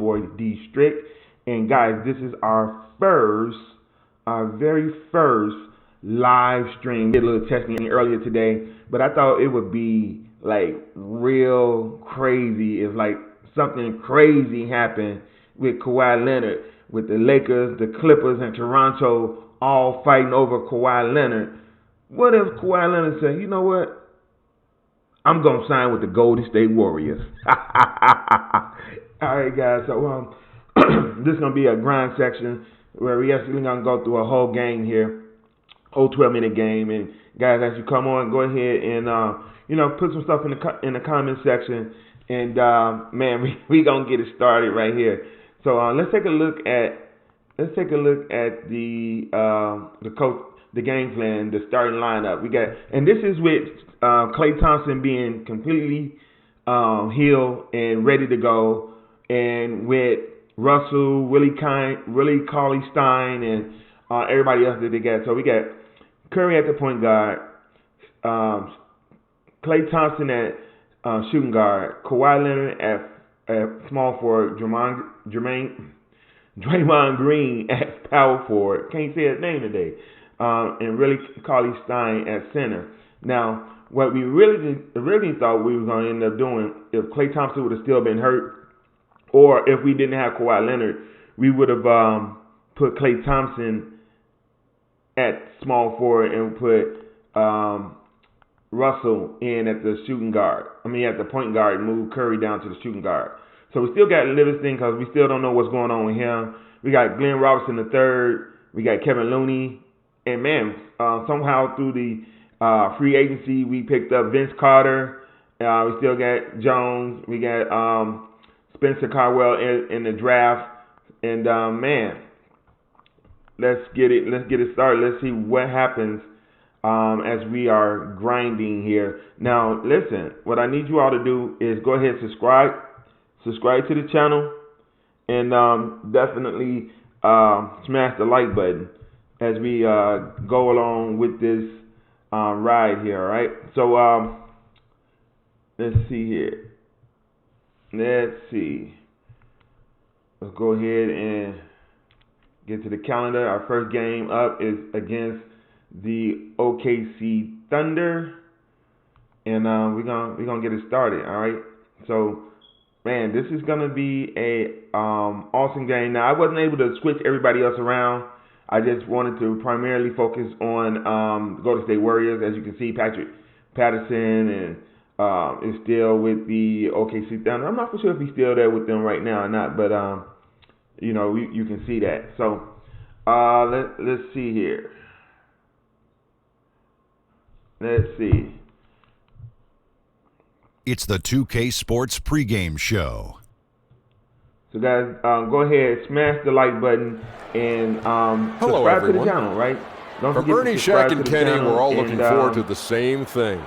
boy D Strick. And guys, this is our very first live stream. We did a little testing earlier today, but I thought it would be like real crazy if like something crazy happened with Kawhi Leonard, with the Lakers, the Clippers, and Toronto all fighting over Kawhi Leonard. What if Kawhi Leonard said, you know what? I'm going to sign with the Golden State Warriors. All right, guys. So this is going to be a grind section where we actually going to go through a whole game here, whole 12-minute game. And guys, as you come on, go ahead and put some stuff in the comment section. And man, we going to get it started right here. So let's take a look at the game plan, the starting lineup. And this is with Klay Thompson being completely healed and ready to go, and with Russell, Willie Cauley-Stein, and everybody else that they got. So we got Curry at the point guard, Klay Thompson at shooting guard, Kawhi Leonard at small forward, Draymond Green at power forward. Can't say his name today. And Willie Cauley-Stein at center. Now, what we really thought we were going to end up doing, if Klay Thompson would have still been hurt, or if we didn't have Kawhi Leonard, we would have put Klay Thompson at small forward and put Russell in at the at the point guard, and move Curry down to the shooting guard. So we still got Livingston because we still don't know what's going on with him. We got Glenn Robinson III. We got Kevin Looney. And man, somehow through the free agency, we picked up Vince Carter. We still got Jones. We got Spencer Caldwell in the draft. And man, let's get it started. Let's see what happens as we are grinding here. Now, listen, what I need you all to do is go ahead and subscribe to the channel, and definitely smash the like button as we go along with this ride here, all right? So let's see here. Let's go ahead and get to the calendar. Our first game up is against the OKC Thunder, and we're gonna get it started, all right? So, man, this is gonna be a awesome game. Now, I wasn't able to switch everybody else around. I just wanted to primarily focus on Golden State Warriors. As you can see, Patrick Patterson and is still with the OKC Thunder. I'm not for sure if he's still there with them right now or not, but you can see that. So let's see here. Let's see. It's the 2K Sports pregame show. So guys, go ahead, smash the like button, and subscribe to the channel, right? Don't forget Ernie, Shaq, and Kenny, we're all looking forward to the same thing.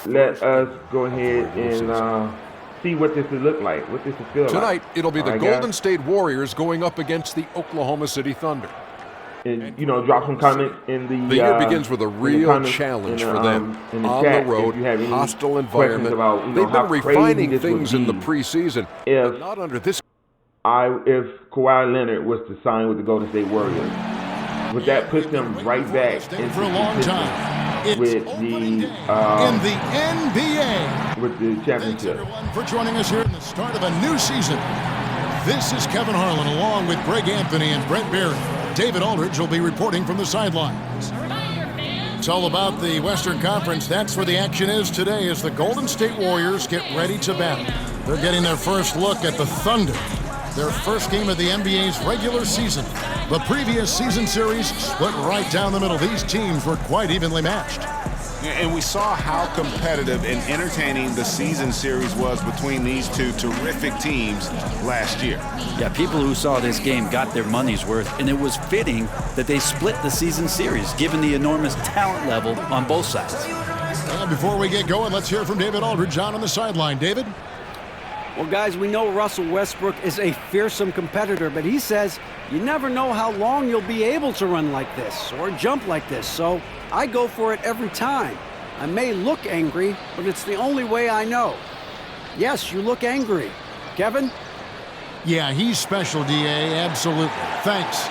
Let us go ahead and see what this will look like, what this will feel like. Tonight, it'll be the Golden State Warriors going up against the Oklahoma City Thunder. And, drop some comments in the... The year begins with a real challenge for them. On the road, hostile environment. About, they've been refining things in the preseason, but not under this... If Kawhi Leonard was to sign with the Golden State Warriors, would that put them right back for a long time with the in the NBA? With the championship? Thanks everyone for joining us here in the start of a new season. This is Kevin Harlan along with Greg Anthony and Brent Barry. David Aldridge will be reporting from the sidelines. It's all about the Western Conference. That's where the action is today as the Golden State Warriors get ready to battle. They're getting their first look at the Thunder. Their first game of the NBA's regular season. The previous season series split right down the middle. These teams were quite evenly matched. And we saw how competitive and entertaining the season series was between these two terrific teams last year. Yeah, people who saw this game got their money's worth, and it was fitting that they split the season series, given the enormous talent level on both sides. Well, before we get going, let's hear from David Aldridge on the sideline. David? Well, guys, we know Russell Westbrook is a fearsome competitor, but he says you never know how long you'll be able to run like this or jump like this, so I go for it every time. I may look angry, but it's the only way I know. Yes, you look angry. Kevin? Yeah, he's special, D.A. Absolutely. Thanks.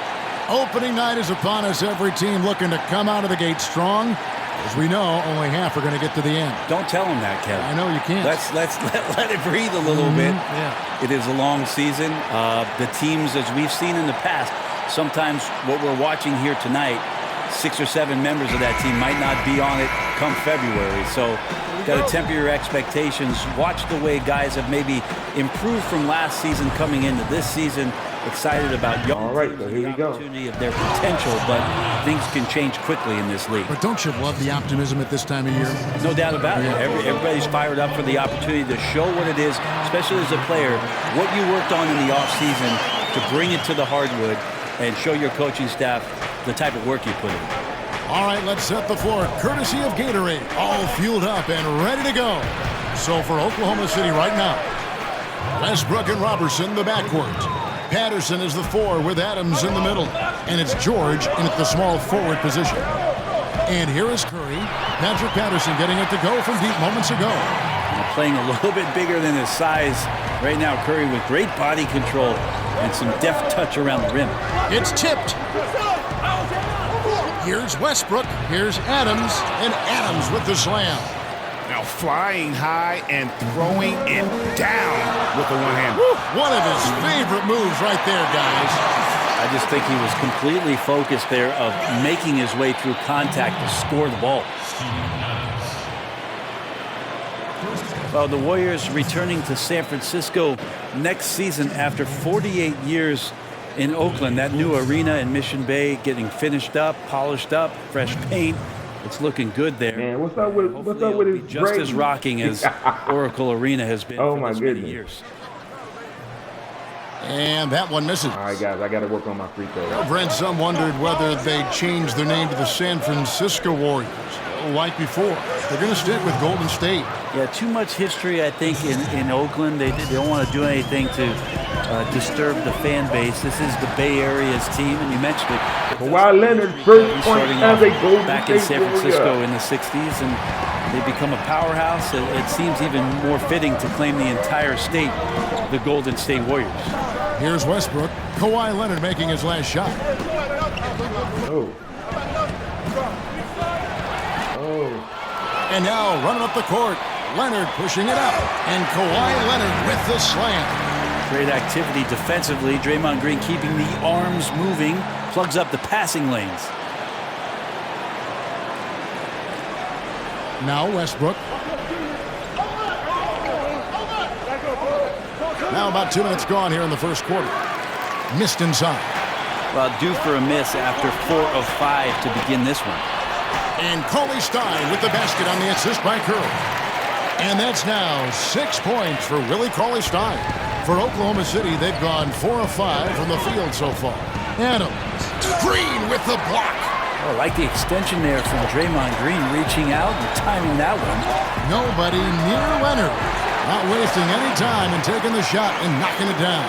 Opening night is upon us. Every team looking to come out of the gate strong. As we know, only half are going to get to the end. Don't tell them that, Kevin. I know you can't. Let it breathe a little bit. Yeah. It is a long season. The teams, as we've seen in the past, sometimes what we're watching here tonight, 6 or 7 members of that team might not be on it come February. So got to temper your expectations. Watch the way guys have maybe improved from last season coming into this season. Excited about young teams and the opportunity of their potential, but things can change quickly in this league. But don't you love the optimism at this time of year? No doubt about it. Everybody's fired up for the opportunity to show what it is, especially as a player, what you worked on in the offseason to bring it to the hardwood and show your coaching staff the type of work you put in. All right, let's set the floor. Courtesy of Gatorade, all fueled up and ready to go. So for Oklahoma City right now, Westbrook and Robertson, the backcourt. Patterson is the 4 with Adams in the middle. And it's George in at the small forward position. And here is Curry. Patrick Patterson getting it to go from deep moments ago. Playing a little bit bigger than his size right now. Curry with great body control and some deft touch around the rim. It's tipped. Here's Westbrook. Here's Adams. And Adams with the slam. Now flying high and throwing it down with the one hand. One of his favorite moves right there, guys. I just think he was completely focused there of making his way through contact to score the ball. Well, the Warriors returning to San Francisco next season after 48 years in Oakland. That new arena in Mission Bay getting finished up, polished up, fresh paint. It's looking good there. Man, what's up with his just brain? as rocking as Oracle Arena has been for this many years. And that one misses. All right, guys, I got to work on my free throw. Well, Brent, some wondered whether they changed their name to the San Francisco Warriors. Like before, they're going to stick with Golden State. Yeah, too much history, I think, in Oakland. They don't want to do anything to disturb the fan base. This is the Bay Area's team, and you mentioned it. Kawhi Leonard first point as a Golden back State in San Francisco Warrior. in the 60s, and they become a powerhouse. It seems even more fitting to claim the entire state, the Golden State Warriors. Here's Westbrook. Kawhi Leonard making his last shot. Oh. And now running up the court, Leonard pushing it up, and Kawhi Leonard with the slam. Great activity defensively. Draymond Green keeping the arms moving, plugs up the passing lanes. Now Westbrook. Now about 2 minutes gone here in the first quarter. Missed inside. Well, due for a miss after 4 of 5 to begin this one. And Kawhi Stein with the basket on the assist by Curry. And that's now 6 points for Willie Kawhi Stein. For Oklahoma City, they've gone 4 of 5 from the field so far. Adams. Green with the block. Oh, I like the extension there from Draymond Green reaching out and timing that one. Nobody near Leonard. Not wasting any time and taking the shot and knocking it down.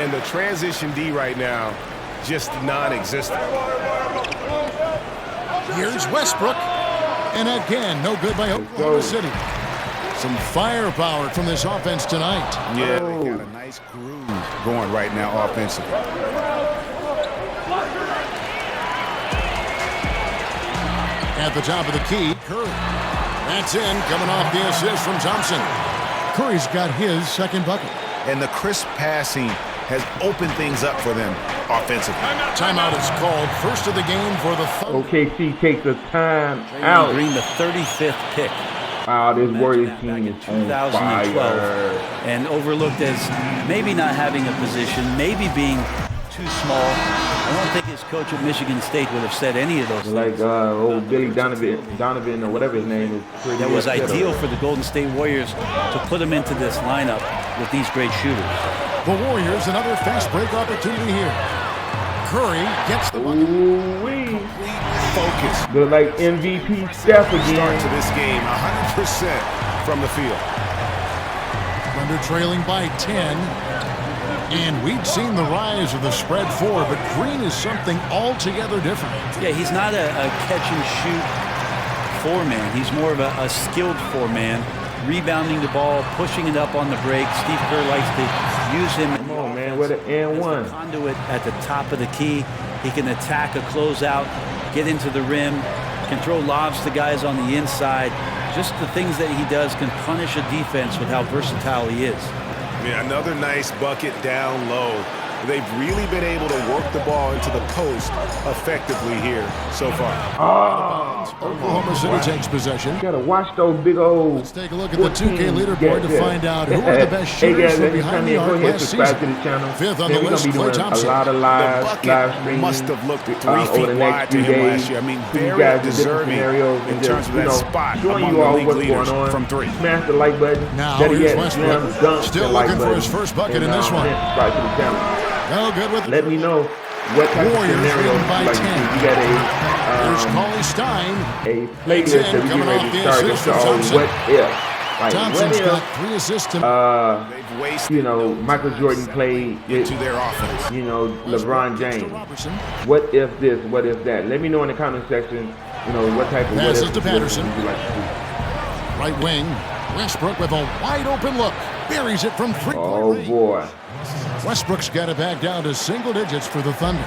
And the transition D right now, just non-existent. Here's Westbrook. And again, no good by Oklahoma City. Some firepower from this offense tonight. Yeah, they got a nice groove going right now offensively. At the top of the key, Curry. That's in, coming off the assist from Thompson. Curry's got his second bucket. And the crisp passing has opened things up for them offensively. Timeout is called. First of the game for the Thunder. OKC takes a time Draymond out. Green, the 35th pick. Wow, this Warriors Back team in is on 2012, fire. and overlooked as maybe not having a position, maybe being too small. I don't think his coach at Michigan State would have said any of those Like things. old Billy Donovan or whatever his name is. Pretty That was upset ideal over. for the Golden State Warriors to put him into this lineup with these great shooters. The Warriors, another fast break opportunity here. Curry gets the bucket. Ooh-wee. Focus. Look like MVP Steph Start to again. this game 100% from the field. Thunder trailing by 10. And we'd seen the rise of the spread 4, but Green is something altogether different. Yeah, he's not a catch-and-shoot four-man. He's more of a skilled four-man, rebounding the ball, pushing it up on the break. Steve Kerr likes to use him got an and as one. the conduit at the top of the key. He can attack a closeout, get into the rim, can throw lobs to guys on the inside. Just the things that he does can punish a defense with how versatile he is. Yeah, another nice bucket down low. They've really been able to work the ball into the post effectively here so far. Oklahoma City takes possession. You gotta watch those big old. Let's take a look at the 2K leaderboard to find out who are the best shooters from behind the arc last season. Fifth on the list, Klay Thompson. A lot of live streaming. Must have looked 3 feet wide to him last year. I mean, very deserving in terms of that spot showing among you all the league what's leaders going on from 3. Smash the like button. Now here's Westbrook, still looking for his first bucket in this one. Subscribe to the channel. No good with. Let me know what type of scenario by like 10. you got Here's Kawhi Stein. a playlist that we get ready to start. It's called What If. Like, Thompson's what got 3 assists. They've wasted you know, Michael Jordan played into their offense. You know, LeBron James. What if this? What if that? Let me know in the comment section. You know what type of what Passes if to Patterson. would you like to see. Right wing. Westbrook with a wide open look. Buries it from 3-point Oh range. boy. Westbrook's got it back down to single digits for the Thunder.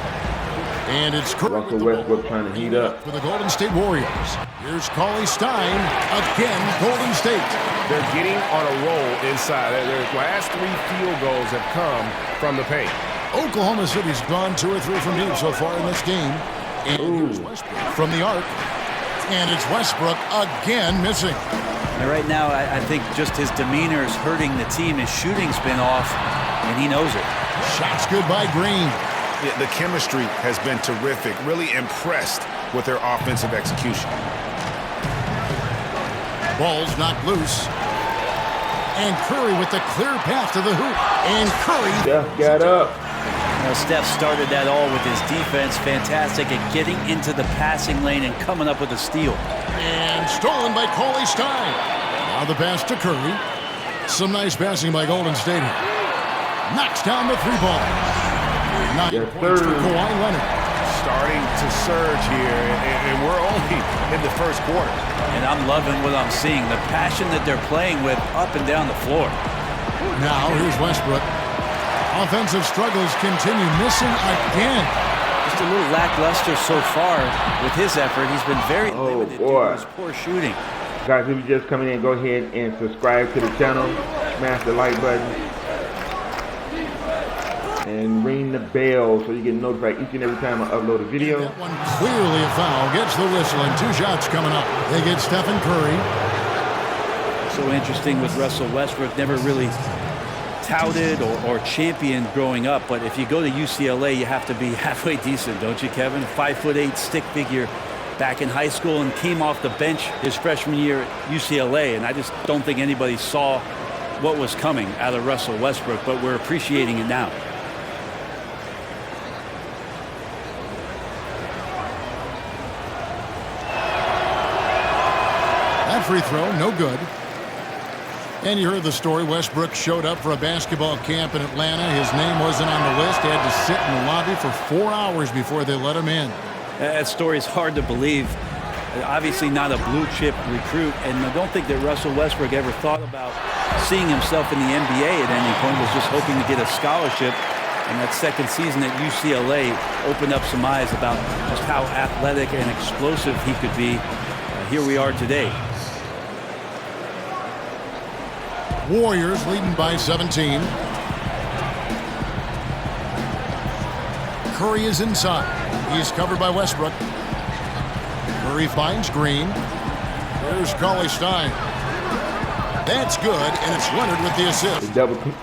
And it's Curry Russell with the Westbrook ball trying to heat up. for the Golden State Warriors. Here's Kawhi Stein. Again, Golden State. They're getting on a roll inside. Their last 3 field goals have come from the paint. Oklahoma City's gone 2 or 3 from deep so far in this game. And here's Westbrook from the arc. And it's Westbrook again missing. And right now, I think just his demeanor is hurting the team. His shooting's been off, and he knows it. Shots good by Green. Yeah, the chemistry has been terrific. Really impressed with their offensive execution. Ball's knocked loose. And Curry with the clear path to the hoop. And Curry. Steph got up. Steph started that all with his defense. Fantastic at getting into the passing lane and coming up with a steal. And stolen by Kawhi Stein. Now the pass to Curry. Some nice passing by Golden State. Knocks down the 3-ball. 9 points for Kawhi Leonard. Starting to surge here, and we're only in the first quarter. And I'm loving what I'm seeing. The passion that they're playing with up and down the floor. Now here's Westbrook. Offensive struggles continue, missing again. Just a little lackluster so far with his effort. He's been very limited due to his poor shooting. Guys, if you're just coming in, go ahead and subscribe to the channel. Smash the like button. And ring the bell so you get notified each and every time I upload a video. That one clearly a foul. Gets the whistle and 2 shots coming up. They get Stephen Curry. So interesting with Russell Westbrook. Never really touted or championed growing up, but if you go to UCLA, you have to be halfway decent, don't you, Kevin? 5'8" stick figure back in high school and came off the bench his freshman year at UCLA, and I just don't think anybody saw what was coming out of Russell Westbrook, but we're appreciating it now. That free throw, no good. And you heard the story. Westbrook showed up for a basketball camp in Atlanta. His name wasn't on the list. He had to sit in the lobby for 4 hours before they let him in. That story is hard to believe. Obviously not a blue-chip recruit, and I don't think that Russell Westbrook ever thought about seeing himself in the NBA at any point. Was just hoping to get a scholarship, and that second season at UCLA opened up some eyes about just how athletic and explosive he could be. Here we are today. Warriors leading by 17. Curry is inside. He's covered by Westbrook. Curry finds Green. There's Kawhi Stein. That's good, and it's Leonard with the assist.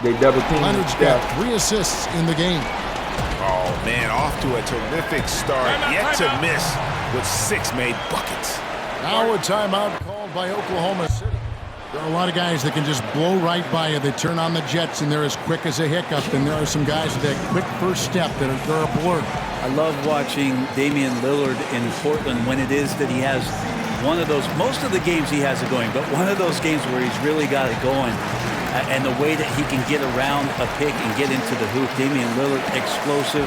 They double team. Leonard's got 3 assists in the game. Oh, man, off to a terrific start. Yet to miss with 6 made buckets. Now a timeout called by Oklahoma City. There are a lot of guys that can just blow right by you. They turn on the jets, and they're as quick as a hiccup. And there are some guys with that quick first step that are a blur. I love watching Damian Lillard in Portland when it is that he has one of those, most of the games he has it going, but one of those games where he's really got it going. And the way that he can get around a pick and get into the hoop. Damian Lillard, explosive,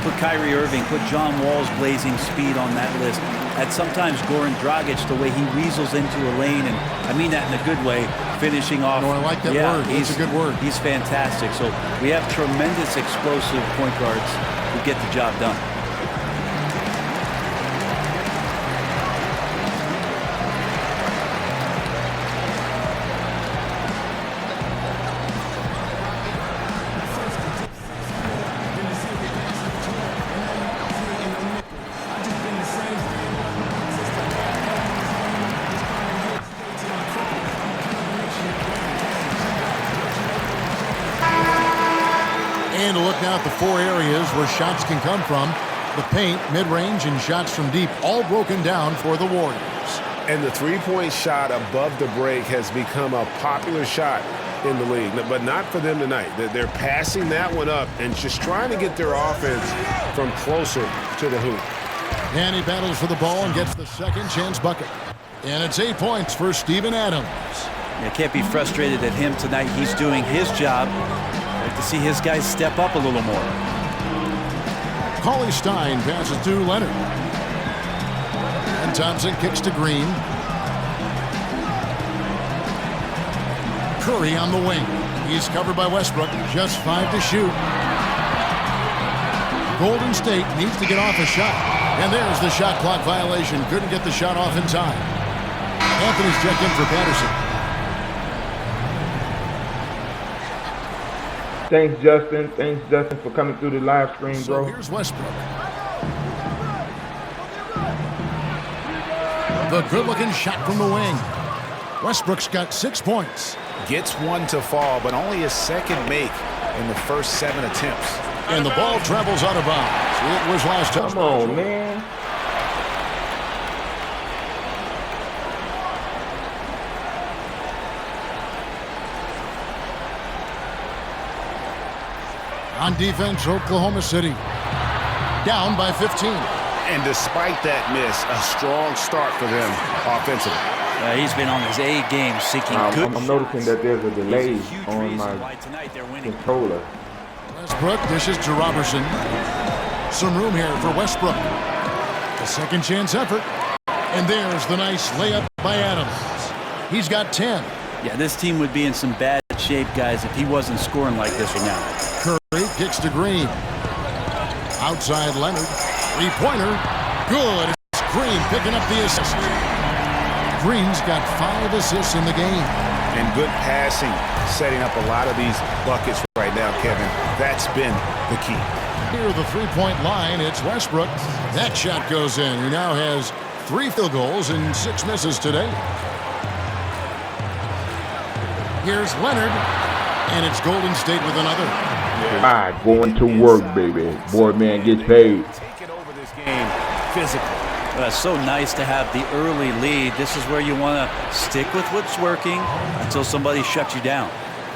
put Kyrie Irving, put John Wall's blazing speed on that list. At sometimes Goran Dragic, the way he weasels into a lane, and I mean that in a good way, finishing off. No, I like that word. It's a good word. He's fantastic. So we have tremendous explosive point guards who get the job done. And to look now at the 4 areas where shots can come from. The paint, mid-range, and shots from deep, all broken down for the Warriors. And the three-point shot above the break has become a popular shot in the league, but not for them tonight. They're passing that one up and just trying to get their offense from closer to the hoop. And he battles for the ball and gets the second chance bucket. And it's 8 points for Steven Adams. You can't be frustrated at him tonight. He's doing his job. Like to see his guys step up a little more. Kawhi Stein passes to Leonard. And Thompson kicks to Green. Curry on the wing. He's covered by Westbrook. Just 5 to shoot. Golden State needs to get off a shot. And there's the shot clock violation. Couldn't get the shot off in time. Anthony's checked in for Patterson. Thanks, Justin. Thanks, Justin, for coming through the live stream, bro. So here's Westbrook. The good-looking shot from the wing. Westbrook's got 6 points. Gets one to fall, but only his second make in the first 7 attempts. And the ball travels out of bounds. It was last touch. Come on, man. On defense, Oklahoma City. Down by 15. And despite that miss, a strong start for them offensively. He's been on his A game seeking good I'm noticing that there's a delay on my controller. Westbrook dishes to Robertson. Some room here for Westbrook. A second chance effort. And there's the nice layup by Adams. He's got 10. Yeah, this team would be in some bad shape, guys, if he wasn't scoring like this right now. Curry kicks to Green. Outside Leonard. Three-pointer. Good. It's Green picking up the assist. Green's got 5 assists in the game. And good passing, setting up a lot of these buckets right now, Kevin. That's been the key. Near the three-point line, it's Westbrook. That shot goes in. He now has 3 field goals and 6 misses today. Here's Leonard, and it's Golden State with another. Alright, going to work, baby. Boy, man gets paid. Taking over this game physically. Well, it's so nice to have the early lead. This is where you want to stick with what's working until somebody shuts you down.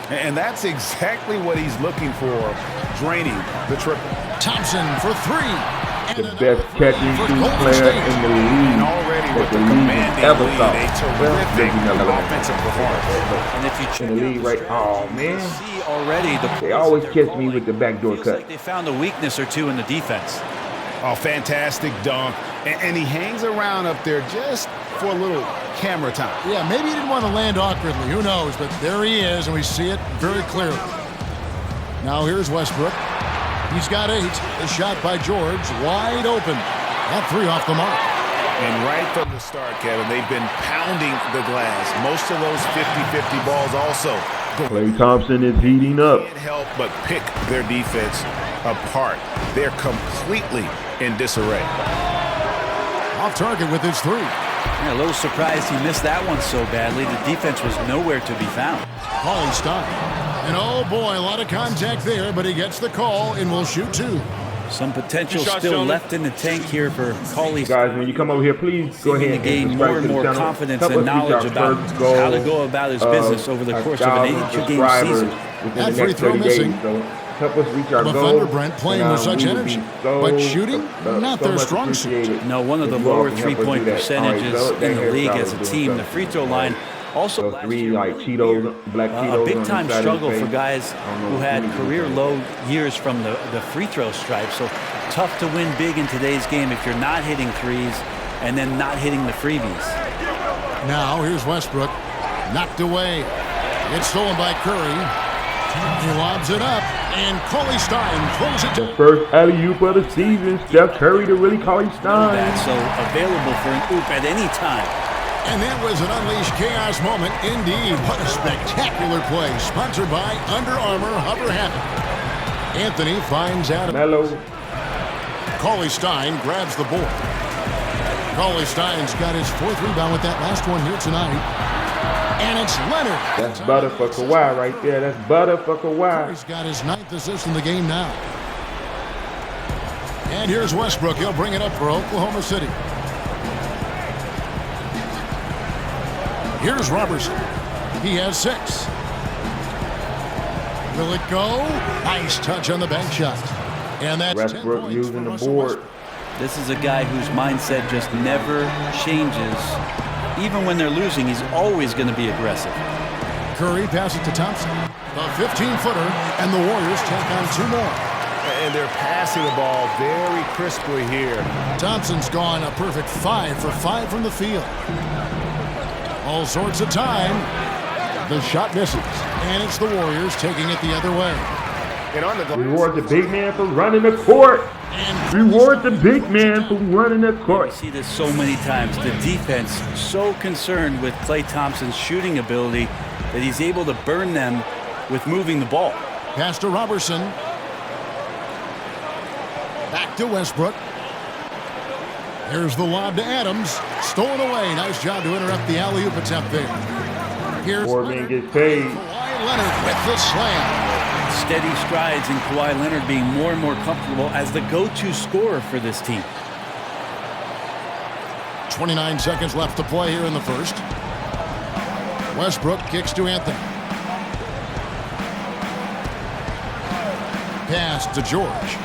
And that's exactly what he's looking for, draining the triple. Thompson for 3. The best catching shoot player in the league. And already with the the commanding ever lead, saw. a terrific offensive performance. And if you check In the league, right? Oh, man. see already They always catch me with the backdoor feels cut. like they found a weakness or two in the defense. Oh, fantastic dunk. And he hangs around up there just for a little camera time. Yeah, maybe he didn't want to land awkwardly. Who knows? But there he is, and we see it very clearly. Now here's Westbrook. He's got 8. The shot by George, wide open. That 3 off the mark. And right from the start, Kevin, they've been pounding the glass. Most of those 50-50 balls also. Klay Thompson is heating up. Can't help but pick their defense apart. They're completely in disarray. Off target with his 3. Yeah, a little surprised he missed that one so badly. The defense was nowhere to be found. Kawhi Stein. And oh boy, a lot of contact there, but he gets the call and will shoot 2. Some potential still left in the tank here for Kawhi. Guys, when you come over here, please go ahead and gain subscribe more and to the more channel. confidence Help and us reach knowledge our about first goal how to go about his business over the course of an 82-game season. Within That the free next throw 30 missing. days. So help us reach our The goal. Thunder, Brent, playing And, with such we would energy, be so, but shooting, not their much strong suit. appreciated No, one of if the you all lower can help us do three-point that. percentages All right, so in the that league hairstyle as a is team. doing The free throw something. line also Those 3 like Cheetos, black Cheetos a on big-time the side of struggle his for face. guys I don't know who what had you do career with that. low years from the free throw stripe. So tough to win big in today's game if you're not hitting threes and then not hitting the freebies. Now here's Westbrook. Knocked away. It's stolen by Curry. He lobs it up, and Kawhi Stein throws it to the first alley-oop of the season. Steph Curry to really Kawhi Stein. That's so available for an oop at any time. And that was an unleashed chaos moment indeed. What a spectacular play. Sponsored by Under Armour Hover Habit. Anthony finds Adams. Melo. Kawhi Stein grabs the board. Kawhi Stein's got his 4th rebound with that last one here tonight. And it's Leonard. That's butter for Kawhi right there. That's butter for Kawhi. He's got his 9th assist in the game now. And here's Westbrook. He'll bring it up for Oklahoma City. Here's Robertson. He has 6. Will it go? Nice touch on the bank shot. And that's Westbrook using the board. This is a guy whose mindset just never changes. Even when they're losing, he's always going to be aggressive. Curry passes to Thompson. The 15-footer, and the Warriors take on 2 more. And they're passing the ball very crisply here. Thompson's gone a perfect 5 for 5 from the field. All sorts of time. The shot misses, and it's the Warriors taking it the other way. And on the reward the big man for running the court. Reward the big man for running the court. We see this so many times. The defense so concerned with Klay Thompson's shooting ability that he's able to burn them with moving the ball. Pass to Robertson. Back to Westbrook. Here's the lob to Adams. Stolen away. Nice job to interrupt the alley-oop attempt there. Here's Leonard gets paid. Kawhi Leonard with the slam. Steady strides in Kawhi Leonard being more and more comfortable as the go-to scorer for this team. 29 seconds left to play here in the first. Westbrook kicks to Anthony. Pass to George.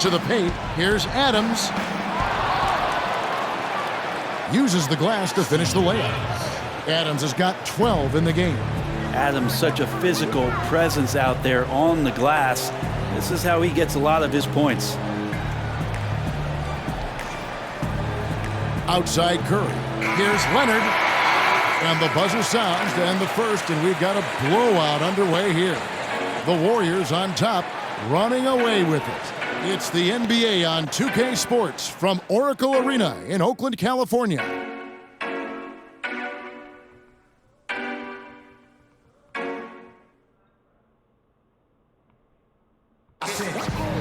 To the paint. Here's Adams. Uses the glass to finish the layup. Adams has got 12 in the game. Adams, such a physical presence out there on the glass. This is how he gets a lot of his points. Outside Curry. Here's Leonard. And the buzzer sounds to end the first, and we've got a blowout underway here. The Warriors on top, running away with it. It's the NBA on 2K Sports from Oracle Arena in Oakland, California.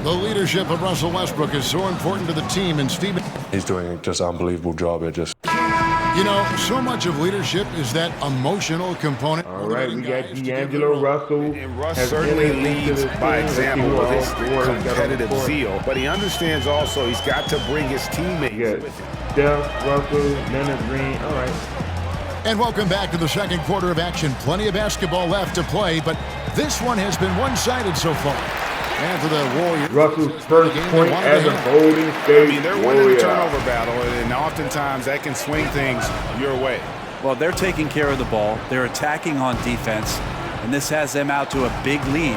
The leadership of Russell Westbrook is so important to the team, and Stephen... He's doing just an unbelievable job at just... You know, so much of leadership is that emotional component. All right, we got D'Angelo Russell. And Russ certainly leads by example with his competitive zeal, but he understands also he's got to bring his teammates with him. Steph, Russell, Leonard Green. All right. And welcome back to the second quarter of action. Plenty of basketball left to play, but this one has been one-sided so far. And for the Warriors, Russell's first point as a Golden State they're winning the turnover battle, and oftentimes that can swing things your way. Well, they're taking care of the ball. They're attacking on defense, and this has them out to a big lead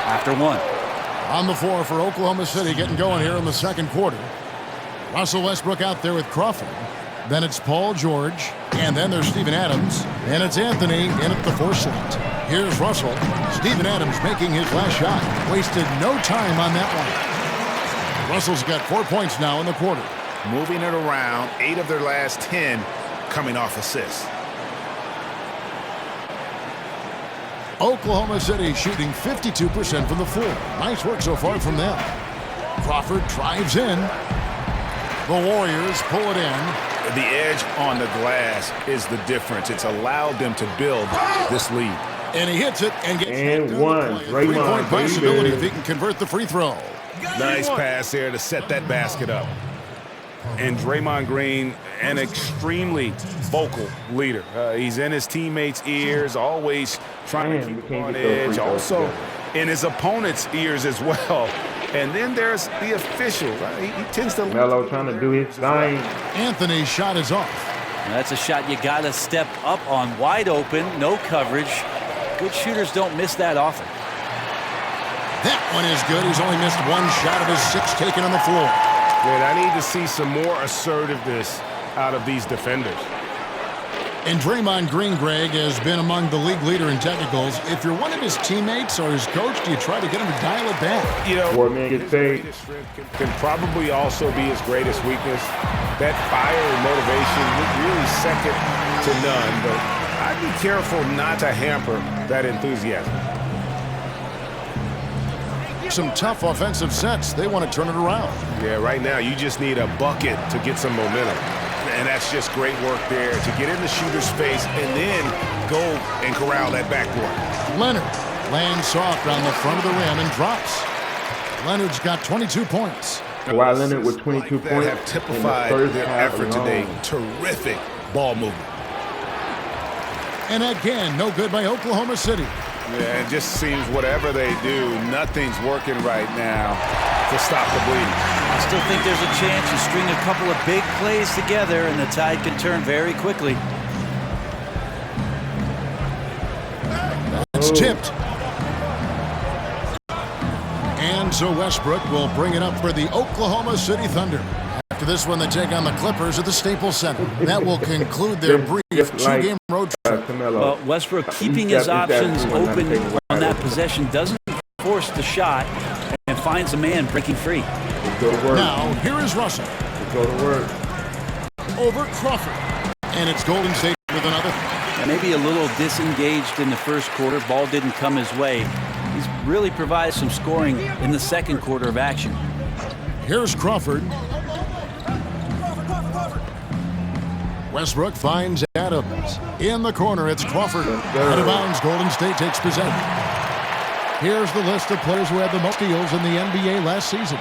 after one. On the floor for Oklahoma City, getting going here in the second quarter. Russell Westbrook out there with Crawford. Then it's Paul George, and then there's Steven Adams, and it's Anthony in at the 4 slot. Here's Russell. Steven Adams making his last shot. Wasted no time on that one. Russell's got 4 points now in the quarter. Moving it around, 8 of their last 10 coming off assists. Oklahoma City shooting 52% from the floor. Nice work so far from them. Crawford drives in. The Warriors pull it in. The edge on the glass is the difference. It's allowed them to build this lead. And he hits it and gets one. Three-point possibility if he can convert the free throw. Nice pass there to set that basket up. And Draymond Green, an extremely vocal leader. He's in his teammates' ears, always trying to keep him on edge. Also in his opponent's ears as well. And then there's the official. He tends to... Melo trying to do his thing. Anthony's shot is off. That's a shot you got to step up on. Wide open, no coverage. Good shooters don't miss that often. That One is good. He's only missed one shot of his 6 taken on the floor. Man, I need to see some more assertiveness out of these defenders. And Draymond Green, Greg, has been among the league leader in technicals. If you're one of his teammates or his coach, do you try to get him to dial it back? You know, his greatest strength can probably also be his greatest weakness. That fire and motivation is really second to none, but I'd be careful not to hamper that enthusiasm. Some tough offensive sets. They want to turn it around. Yeah, right now you just need a bucket to get some momentum. And that's just great work there to get in the shooter's face and then go and corral that backboard. Leonard lands soft on the front of the rim and drops. Leonard's got 22 points. Kawhi Leonard with 22 points have typified their effort today. Terrific ball movement. And again, no good by Oklahoma City. Yeah, it just seems whatever they do, nothing's working right now to stop the bleeding. I still think there's a chance you string a couple of big plays together and the tide can turn very quickly. It's tipped. And so Westbrook will bring it up for the Oklahoma City Thunder. After this one, they take on the Clippers at the Staples Center. That will conclude their brief 2-game road trip. Well, Westbrook keeping his options open on that possession, doesn't force the shot, and finds a man breaking free. Now, here is Russell. Go to work. Over Crawford. And it's Golden State with another. Maybe a little disengaged in the first quarter. Ball didn't come his way. He's really provided some scoring in the second quarter of action. Here's Crawford. Westbrook finds Adams. In the corner, it's Crawford. Out of bounds, Golden State takes possession. Here's the list of players who had the most steals in the NBA last season.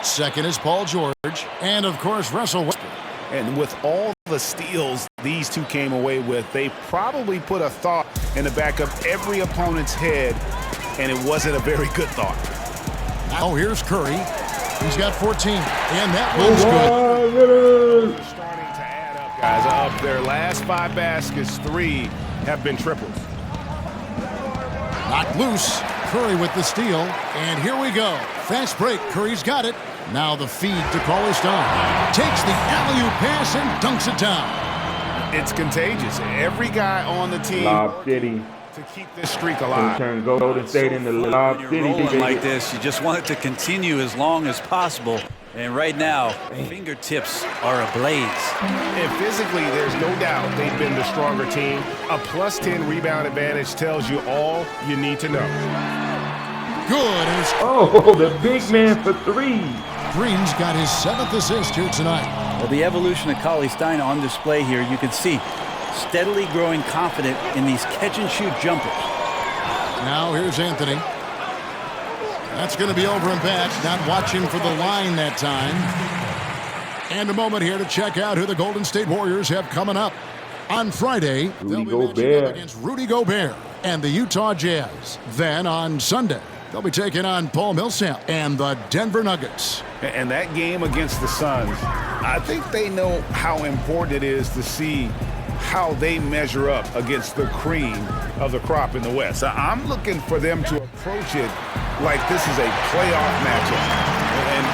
Second is Paul George. And, of course, Russell Westbrook. And with all the steals these two came away with, they probably put a thought in the back of every opponent's head, and it wasn't a very good thought. Now here's Curry. He's got 14, and that one's good. Starting to add up, guys. Of their last 5 baskets, 3 have been triples. Knocked loose. Curry with the steal, and here we go. Fast break. Curry's got it. Now the feed to Cauley-Stein. Takes the alley-oop pass and dunks it down. It's contagious. Every guy on the team Lob City. to keep this streak alive. Turn Golden State into Lob City. Rolling like this, you just want it to continue as long as possible. And right now, fingertips are ablaze. And physically, there's no doubt they've been the stronger team. A plus 10 rebound advantage tells you all you need to know. Good. Oh, the big man for 3. Green's got his 7th assist here tonight. Well, the evolution of Cauley-Stein on display here, you can see steadily growing confident in these catch-and-shoot jumpers. Now here's Anthony. That's going to be over and back. Not watching for the line that time. And a moment here to check out who the Golden State Warriors have coming up. On Friday, they'll be matching up against Rudy Gobert and the Utah Jazz. Then on Sunday, they'll be taking on Paul Millsap and the Denver Nuggets. And that game against the Suns, I think they know how important it is to see how they measure up against the cream of the crop in the West. I'm looking for them to approach it like this is a playoff matchup.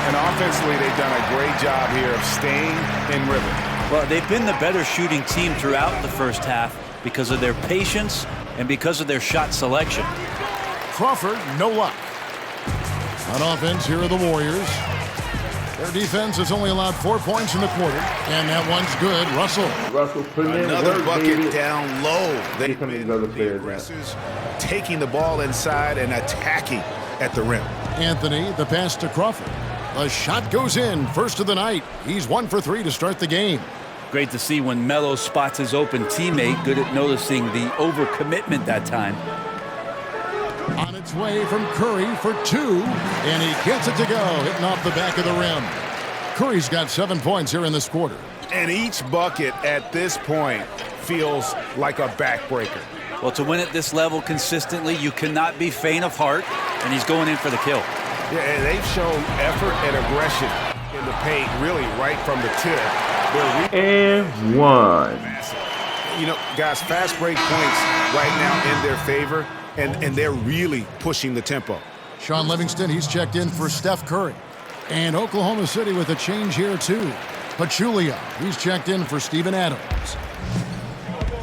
And offensively, they've done a great job here of staying in rhythm. Well, they've been the better shooting team throughout the first half because of their patience and because of their shot selection. Crawford, no luck. On offense, here are the Warriors. Their defense has only allowed 4 points in the quarter, and that one's good. Russell putting in another work, bucket baby. Down low. They've been other the players, aggressors, taking the ball inside and attacking at the rim. Anthony, the pass to Crawford. The shot goes in, first of the night. He's 1 for 3 to start the game. Great to see when Melo spots his open teammate, good at noticing the overcommitment that time. On its way from Curry for 2, and he gets it to go, hitting off the back of the rim. Curry's got 7 points here in this quarter. And each bucket at this point feels like a backbreaker. Well, to win at this level consistently, you cannot be faint of heart, and he's going in for the kill. Yeah, and they've shown effort and aggression in the paint, really right from the tip. And 1. You know, guys, fast break points right now in their favor, and they're really pushing the tempo. Sean Livingston, he's checked in for Steph Curry. And Oklahoma City with a change here, too. Pachulia, he's checked in for Steven Adams.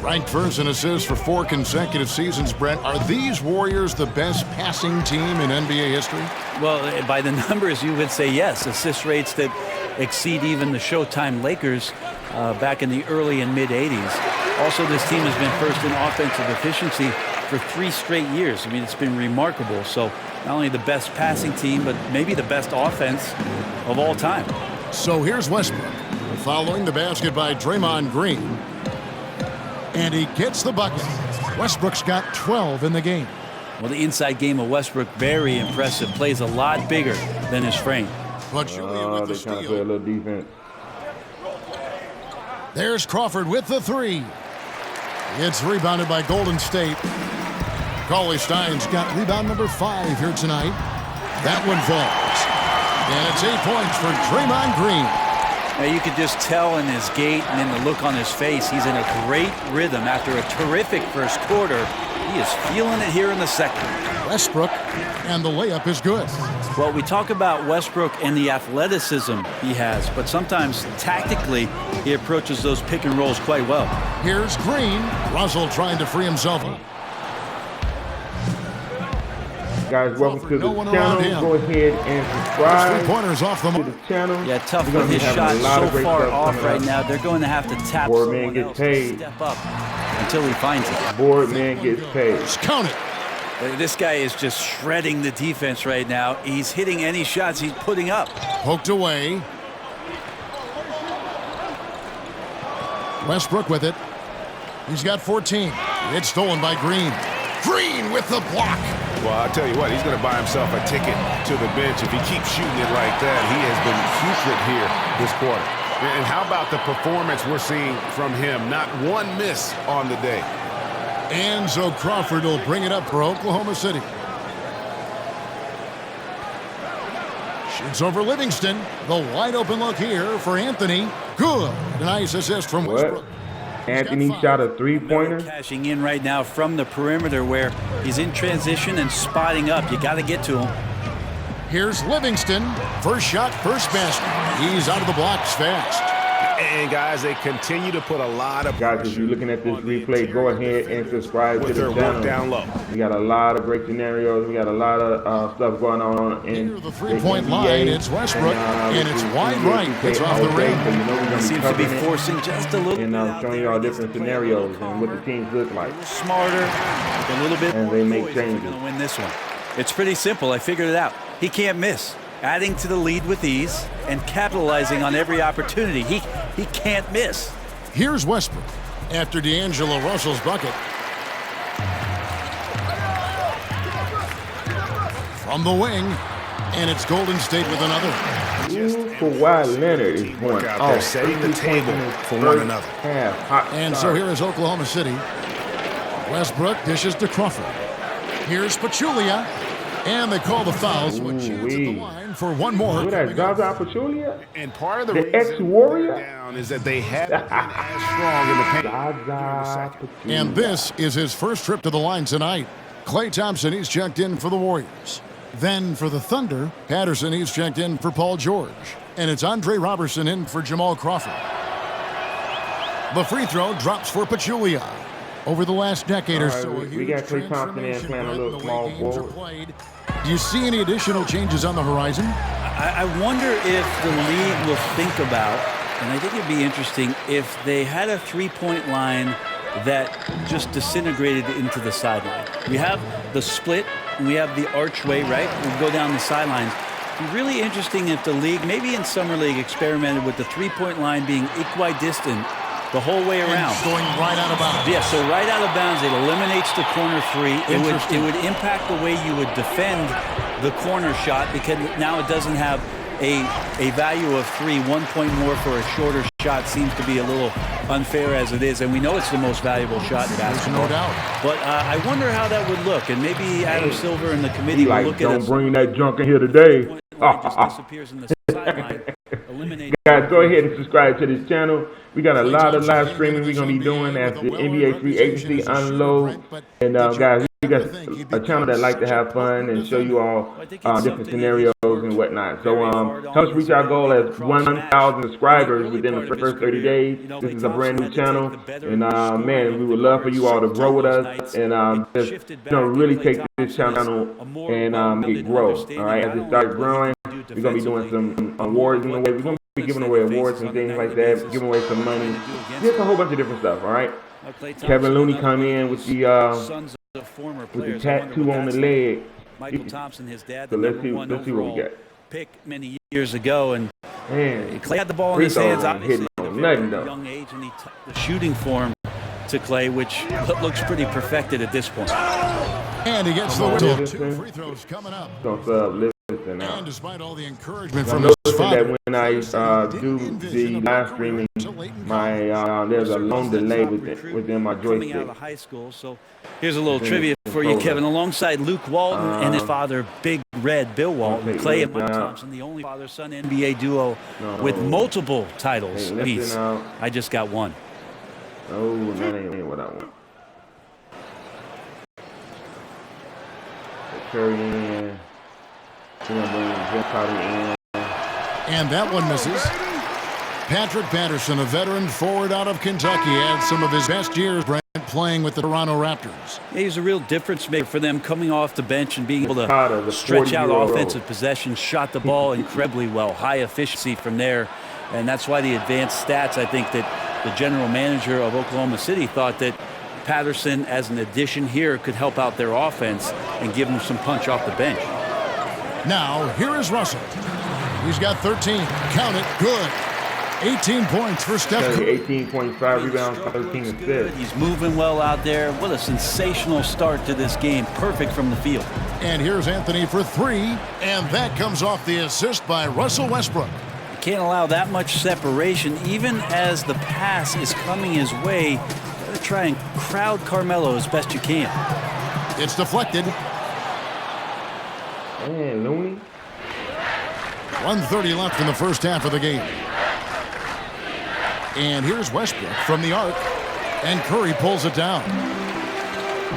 Ranked first in assists for 4 consecutive seasons, Brent. Are these Warriors the best passing team in NBA history? Well, by the numbers, you would say yes. Assist rates that exceed even the Showtime Lakers back in the early and mid-'80s. Also, this team has been first in offensive efficiency for 3 straight years. I mean, it's been remarkable. So not only the best passing team, but maybe the best offense of all time. So here's Westbrook, following the basket by Draymond Green. And he gets the bucket. Westbrook's got 12 in the game. Well, the inside game of Westbrook, very impressive. Plays a lot bigger than his frame. Pachulia with the steal. Trying to play a little defense. There's Crawford with the 3. It's rebounded by Golden State. Kawhi Stein's got rebound number 5 here tonight. That one falls. And it's 8 points for Draymond Green. Now you could just tell in his gait and in the look on his face, he's in a great rhythm after a terrific first quarter. He is feeling it here in the second. Westbrook, and the layup is good. Well, we talk about Westbrook and the athleticism he has, but sometimes tactically he approaches those pick and rolls quite well. Here's Green. Russell trying to free himself up. Guys, welcome to the channel. Go ahead and subscribe. 3-pointers off the to the channel. Yeah, tough with his shot so far off right now. They're going to have to tap Boardman someone else gets paid. to step up until he finds it. Boardman gets paid. Count it. This guy is just shredding the defense right now. He's hitting any shots he's putting up. Poked away. Westbrook with it. He's got 14. It's stolen by Green. Green with the block. Well, I'll tell you what, he's going to buy himself a ticket to the bench. If he keeps shooting it like that, he has been putrid here this quarter. And how about the performance we're seeing from him? Not one miss on the day. And so Crawford will bring it up for Oklahoma City. Shoots over Livingston. The wide open look here for Anthony. Good. Nice assist from Westbrook. Anthony shot a 3-pointer. Cashing in right now from the perimeter where he's in transition and spotting up. You got to get to him. Here's Livingston. First shot, first basket. He's out of the blocks fast. And guys, they continue to put a lot of guys. If you're looking at this replay, go ahead and subscribe to the channel. Down low. We got a lot of great scenarios. We got a lot of stuff going on in the 3-point line. It's Westbrook, and it's wide right. It's off the ring. So you know he seems to be forcing just a little and bit. Showing you all different scenarios and what the teams look like. Smarter, a little bit. And they make changes. Going to win this one. It's pretty simple. I figured it out. He can't miss. Adding to the lead with ease and capitalizing on every opportunity. He can't miss. Here's Westbrook after D'Angelo Russell's bucket. From the wing, and it's Golden State with another. Kawhi Leonard is going out there setting the table for one another. And so here is Oklahoma City. Westbrook dishes to Crawford. Here's Pachulia. And they call the foul, so a chance at the line for one more. Look at that, Zaza Pachulia. And part of the reason ex-Warrior down is that they haven't been as strong in the paint. And this is his first trip to the line tonight. Klay Thompson, he's checked in for the Warriors. Then for the Thunder, Patterson, he's checked in for Paul George. And it's Andre Robertson in for Jamal Crawford. The free throw drops for Pachulia. Over the last decade or so, we got Klay Thompson in playing a little small forward. Do you see any additional changes on the horizon? I wonder if the league will think about, and I think it'd be interesting, if they had a three-point line that just disintegrated into the sideline. We have the split, and we have the archway, right? We go down the sidelines. It'd be really interesting if the league, maybe in Summer League, experimented with the three-point line being equidistant the whole way around. And going right out of bounds. Yeah, so right out of bounds, it eliminates the corner three. It would impact the way you would defend the corner shot because now it doesn't have a value of 3. 1 point more for a shorter shot seems to be a little unfair as it is, and we know it's the most valuable shot in basketball. There's no doubt. But I wonder how that would look, and maybe Adam Silver and the committee will look at it. Don't bring that junk in here today. Just disappears in the sideline, eliminates Guys, go ahead and subscribe to this channel. We got a lot of live streaming we're going to be doing as the NBA free agency unload. And guys, we got a channel that like to have fun and show you all different scenarios and whatnot. So help us reach our goal as 1,000 subscribers within the first 30 days. This is a brand new channel. And man, we would love for you all to grow with us and just really take this channel and make it grow. All right, as it starts growing, we're going to be doing some awards in the way. We're going to be giving away awards and things like that, giving away some money, just a whole bunch of different stuff, all right? Kevin Looney come in with the tattoo on the leg. Michael Thompson, his dad, so let's see what we got. Pick many years ago, and man, Clay had the ball in his hands, obviously, nothing, though. Young age, and he took the shooting form to Clay, which looks pretty perfected at this point. And he gets the whistle. 2 free throws coming up. And despite all the encouragement from his father, that when I do the live streaming, my there's a long delay within my joystick. Out of high school, so here's a little trivia for you, Kevin. Alongside Luke Walton and his father, Big Red Bill Walton, Clay and Mike Thompson, the only father-son NBA duo with multiple titles. I just got one. Oh, that ain't what I want. Curry in. And that one misses. Patrick Patterson, a veteran forward out of Kentucky, had some of his best years playing with the Toronto Raptors. Yeah, he's a real difference maker for them, coming off the bench and being able to stretch out offensive possessions, shot the ball incredibly well, high efficiency from there. And that's why the advanced stats, I think that the general manager of Oklahoma City thought that Patterson, as an addition here, could help out their offense and give them some punch off the bench. Now, here is Russell. He's got 13. Count it. Good. 18 points for Steph Curry. 18.5 rebounds, 13 assists. He's moving well out there. What a sensational start to this game. Perfect from the field. And here's Anthony for 3. And that comes off the assist by Russell Westbrook. You can't allow that much separation. Even as the pass is coming his way, you gotta try and crowd Carmelo as best you can. It's deflected. Man, Looney. 1:30 left in the first half of the game. And here's Westbrook from the arc. And Curry pulls it down.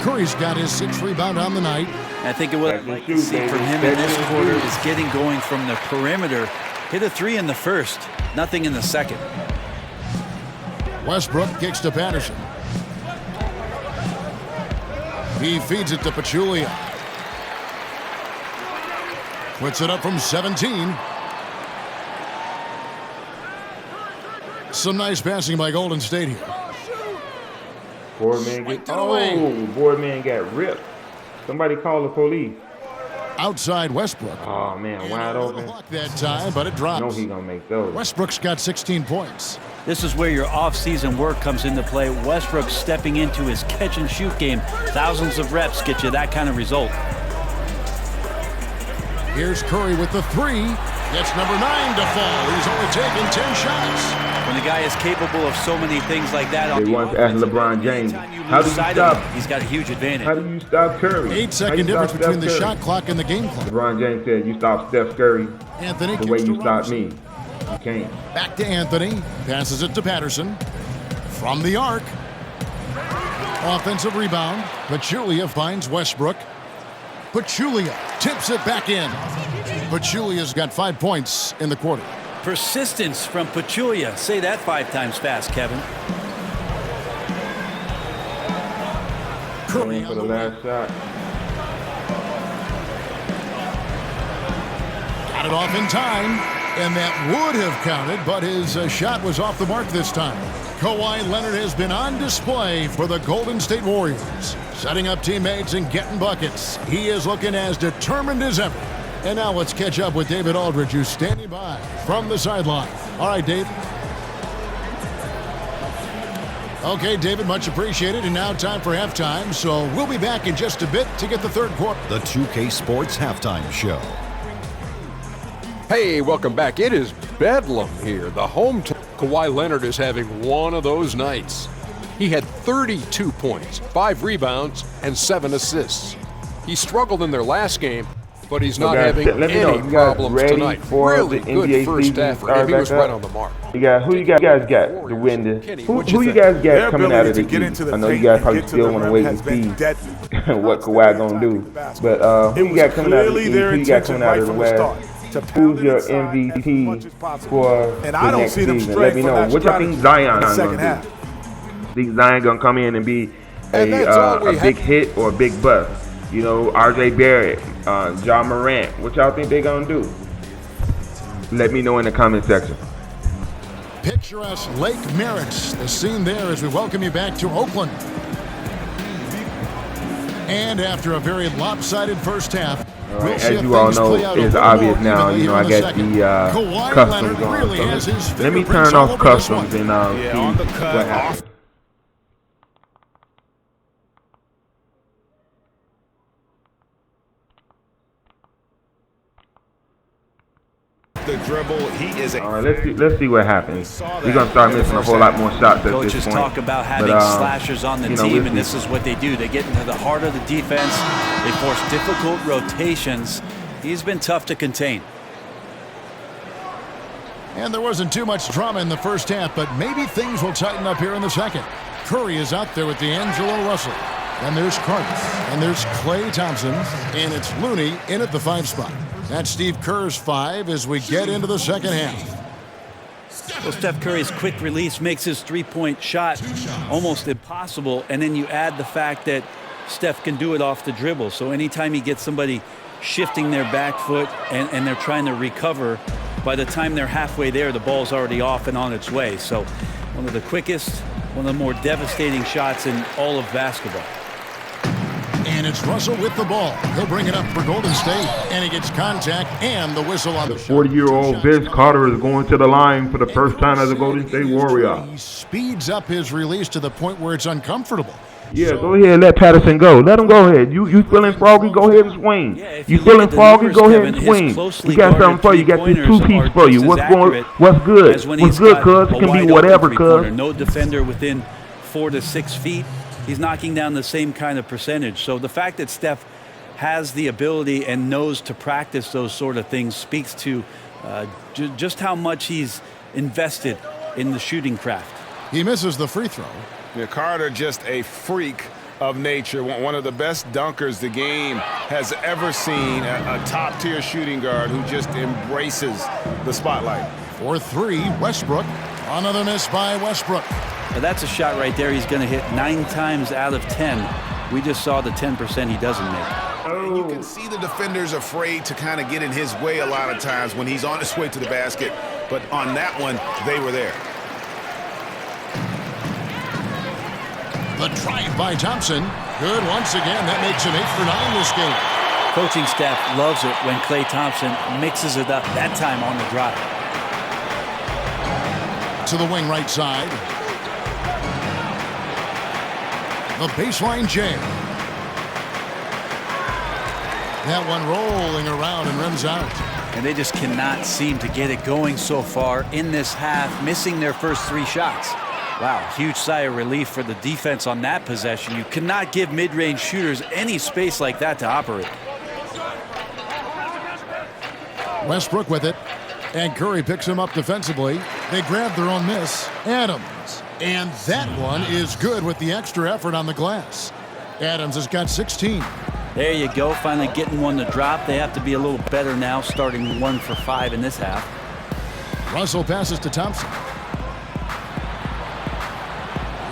Curry's got his 6th rebound on the night. I think what I'd like to see from him in this quarter is getting going from the perimeter. Hit a 3 in the first, nothing in the second. Westbrook kicks to Patterson. He feeds it to Pachulia. Puts it up from 17. Some nice passing by Golden State here. Boardman got ripped. Somebody call the police. Outside Westbrook. Oh, man, wide open. That time, but it drops. No, he's going to make those. Westbrook's got 16 points. This is where your off-season work comes into play. Westbrook stepping into his catch-and-shoot game. Thousands of reps get you that kind of result. Here's Curry with the 3. Gets number 9 to fall. He's only taken 10 shots. When the guy is capable of so many things like that, they once asked LeBron James, how do you stop? He's got a huge advantage. How do you stop Curry? 8-second difference between the shot clock and the game clock. LeBron James said, you stop Steph Curry Anthony the way you stop me. You can't. Back to Anthony. Passes it to Patterson. From the arc. Offensive rebound. Pachulia finds Westbrook. Pachulia tips it back in. Pachulia's got 5 points in the quarter. Persistence from Pachulia. Say that 5 times fast, Kevin. Curry for the last shot. Got it off in time, and that would have counted, but his shot was off the mark this time. Kawhi Leonard has been on display for the Golden State Warriors, setting up teammates and getting buckets. He is looking as determined as ever. And now let's catch up with David Aldridge, who's standing by from the sideline. All right, Dave. Okay, David, much appreciated. And now time for halftime. So we'll be back in just a bit to get the third quarter. The 2K Sports Halftime Show. Hey, welcome back. It is bedlam here. The home team. Kawhi Leonard is having one of those nights. He had 32 points, 5 rebounds, and 7 assists. He struggled in their last game, but he's So not guys, having let me know, any you guys problems ready tonight. for Really the good NBA first season half to for him. start He was back right up? on the mark. Who you guys got to win this? Who you guys got coming out of the East? I know you guys probably still want to wait and see what Kawhi gonna do, but who you got coming out of the East? Who you got coming out of the West? Who's your MVP for the next season? Let me know. What y'all think Zion gonna do? Think Zion gonna come in and be a big hit or a big bust? You know, RJ Barrett, Ja Morant. What y'all think they gonna do? Let me know in the comment section. Picturesque Lake Merritt's the scene there as we welcome you back to Oakland. And after a very lopsided first half, all right, as you all know, it's obvious now. You know, I got the customs on. So let me turn off customs and see what happens. The dribble, he is all right, let's see what happens. We're gonna start missing a whole lot more shots at this point. Coaches talk about having slashers on the team, and this is what they do. They get into the heart of the defense. They force difficult rotations. He's been tough to contain. And there wasn't too much drama in the first half, but maybe things will tighten up here in the second. Curry is out there with D'Angelo Russell. And there's Carter. And there's Klay Thompson. And it's Looney in at the 5 spot. That's Steve Kerr's 5 as we get into the second half. Well, Steph Curry's quick release makes his three-point shot almost impossible. And then you add the fact that Steph can do it off the dribble. So anytime he gets somebody shifting their back foot and they're trying to recover, by the time they're halfway there, the ball's already off and on its way. So one of the quickest, one of the more devastating shots in all of basketball. And it's Russell with the ball. He'll bring it up for Golden State. And he gets contact and the whistle on the shot. 40-year-old Vince Carter is going to the line for the first time as a Golden State Warrior. He speeds up his release to the point where it's uncomfortable. Yeah, go ahead and let Patterson go. Let him go ahead. You feeling froggy? Go ahead and swing. Yeah, you feeling froggy? Go ahead and swing. We got something for you. You got this 2-piece for you. What's good? What's good, cuz? It can be whatever, cuz. No defender within 4 to 6 feet. He's knocking down the same kind of percentage. So the fact that Steph has the ability and knows to practice those sort of things speaks to just how much he's invested in the shooting craft. He misses the free throw. Yeah, Carter, just a freak of nature. One of the best dunkers the game has ever seen. A top-tier shooting guard who just embraces the spotlight. For 3, Westbrook. Another miss by Westbrook. Now that's a shot right there he's going to hit 9 times out of 10. We just saw the 10% he doesn't make. And you can see the defenders afraid to kind of get in his way a lot of times when he's on his way to the basket. But on that one, they were there. The drive by Thompson. Good once again. That makes him 8 for 9 this game. Coaching staff loves it when Klay Thompson mixes it up, that time on the drive. To the wing right side. The baseline jam. That one rolling around and runs out. And they just cannot seem to get it going so far in this half, missing their first 3 shots. Wow, huge sigh of relief for the defense on that possession. You cannot give mid-range shooters any space like that to operate. Westbrook with it. And Curry picks him up defensively. They grab their own miss. Adams. And that one is good with the extra effort on the glass. Adams has got 16. There you go, finally getting one to drop. They have to be a little better now, starting 1 for 5 in this half. Russell passes to Thompson.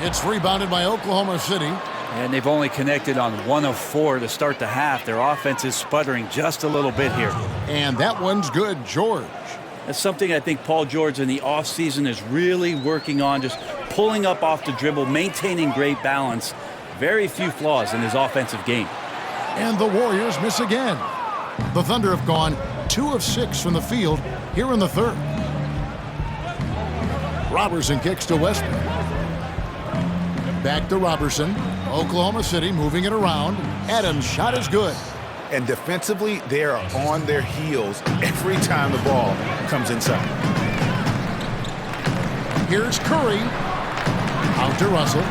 It's rebounded by Oklahoma City. And they've only connected on 1 of 4 to start the half. Their offense is sputtering just a little bit here. And that one's good, George. That's something I think Paul George in the offseason is really working on, just pulling up off the dribble, maintaining great balance. Very few flaws in his offensive game. And the Warriors miss again. The Thunder have gone 2 of 6 from the field here in the third. Robertson kicks to Westbrook. Back to Robertson. Oklahoma City moving it around. Adams' shot is good. And defensively, they are on their heels every time the ball comes inside. Here's Curry. Out to Russell.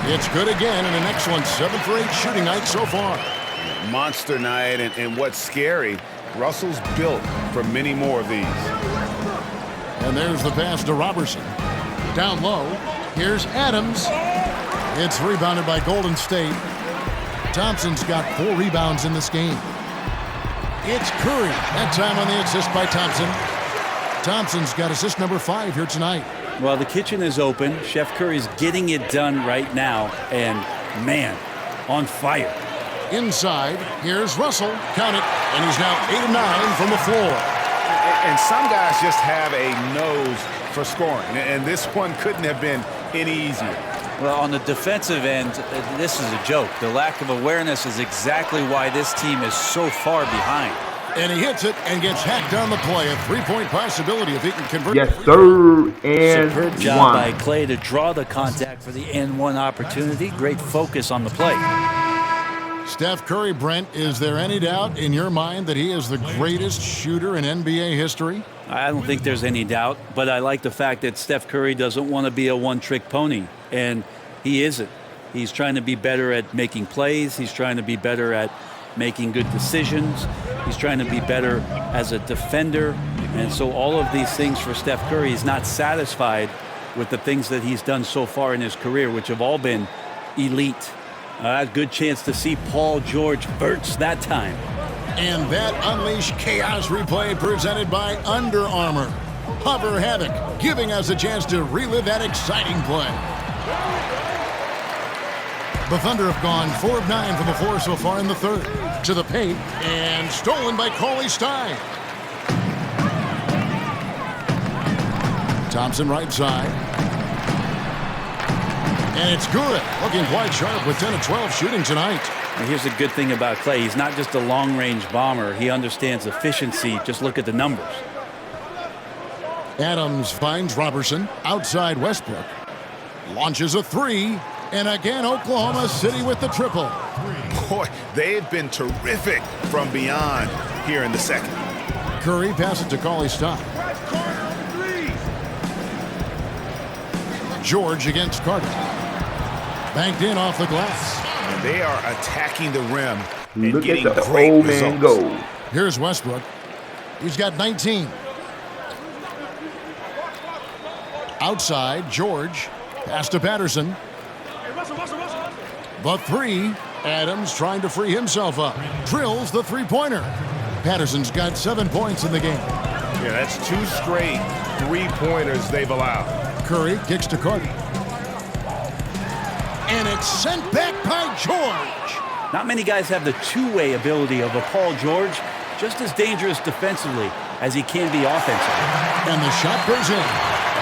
It's good again, and an excellent 7 for 8 shooting night so far. Monster night, and what's scary, Russell's built for many more of these. And there's the pass to Robertson. Down low, here's Adams. It's rebounded by Golden State. Thompson's got 4 rebounds in this game. It's Curry, that time on the assist by Thompson. Thompson's got assist number 5 here tonight. Well, the kitchen is open. Chef Curry's getting it done right now, and man, on fire. Inside, here's Russell, count it, and he's now 8 of 9 from the floor. And some guys just have a nose for scoring, and this one couldn't have been any easier. Well, on the defensive end, this is a joke. The lack of awareness is exactly why this team is so far behind. And he hits it and gets hacked on the play. A 3-point possibility if he can convert. Yes, sir. And superb job by Clay to draw the contact for the N1 opportunity. Great focus on the play. Steph Curry, Brent, is there any doubt in your mind that he is the greatest shooter in NBA history? I don't think there's any doubt, but I like the fact that Steph Curry doesn't want to be a one-trick pony, and he isn't. He's trying to be better at making plays. He's trying to be better at making good decisions. He's trying to be better as a defender. And so all of these things for Steph Curry, he's not satisfied with the things that he's done so far in his career, which have all been elite. A good chance to see Paul George burst that time. And that Unleash Chaos replay presented by Under Armour. Hover Havoc, giving us a chance to relive that exciting play. The Thunder have gone 4 of 9 from the floor so far in the third. To the paint, and stolen by Kawhi Stein. Thompson right side. And it's good. Looking quite sharp with 10 of 12 shooting tonight. And here's the good thing about Clay. He's not just a long-range bomber. He understands efficiency. Just look at the numbers. Adams finds Robertson outside Westbrook. Launches a 3. And again, Oklahoma City with the triple. Boy, they've been terrific from beyond here in the second. Curry passes to Kawhi Stein. George against Carter. Banked in off the glass. And they are attacking the rim and look getting at the great old results. man go. Here's Westbrook. He's got 19. Outside, George. Pass to Patterson. The 3. Adams trying to free himself up. Drills the 3-pointer. Patterson's got 7 points in the game. Yeah, that's 2 straight 3-pointers they've allowed. Curry kicks to Carter. And it's sent back by George. Not many guys have the two-way ability of a Paul George. Just as dangerous defensively as he can be offensively. And the shot goes in.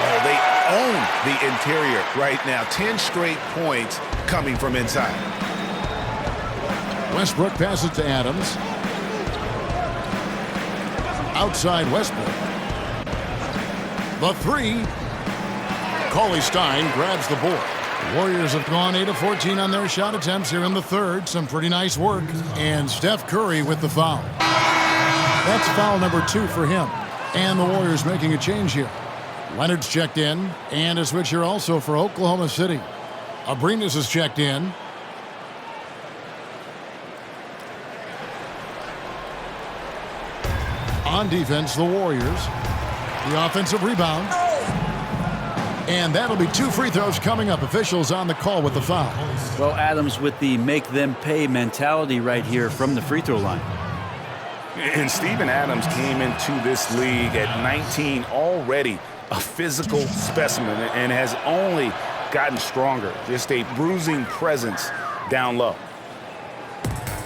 Oh, they own the interior right now. 10 straight points coming from inside. Westbrook passes to Adams. Outside Westbrook. The 3. Kawhi Stein grabs the board. The Warriors have gone 8 of 14 on their shot attempts here in the third. Some pretty nice work. And Steph Curry with the foul. That's foul number 2 for him. And the Warriors making a change here. Leonard's checked in. And a switch here also for Oklahoma City. Abrinas is checked in. On defense, the Warriors. The offensive rebound. And that'll be 2 free throws coming up. Officials on the call with the foul. Well, Adams with the make them pay mentality right here from the free throw line. And Steven Adams came into this league at 19 already a physical specimen and has only gotten stronger. Just a bruising presence down low.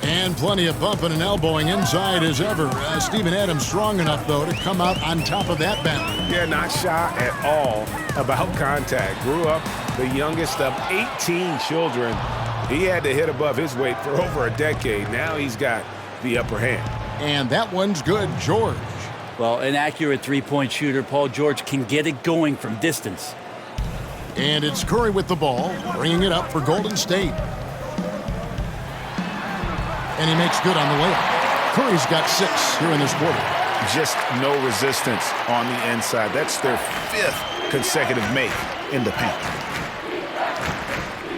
And plenty of bumping and elbowing inside as ever. Steven Adams strong enough, though, to come out on top of that boundary. Yeah, not shy at all about contact. Grew up the youngest of 18 children. He had to hit above his weight for over a decade. Now he's got the upper hand. And that one's good, George. Well, an accurate three-point shooter. Paul George can get it going from distance. And it's Curry with the ball, bringing it up for Golden State. And he makes good on the layup. Curry's got 6 here in this quarter. Just no resistance on the inside. That's their 5th consecutive make in the paint.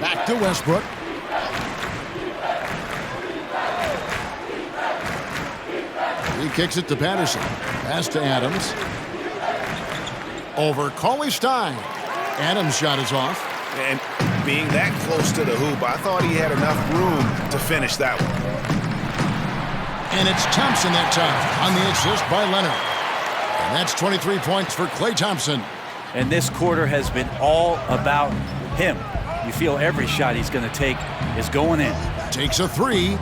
Back to Westbrook. He kicks it to Patterson. Pass to Adams. Over Kawhi Stein. Adams' shot is off. And being that close to the hoop, I thought he had enough room to finish that one. And it's Thompson that time on the assist by Leonard. And that's 23 points for Klay Thompson. And this quarter has been all about him. You feel every shot he's going to take is going in. Takes a three.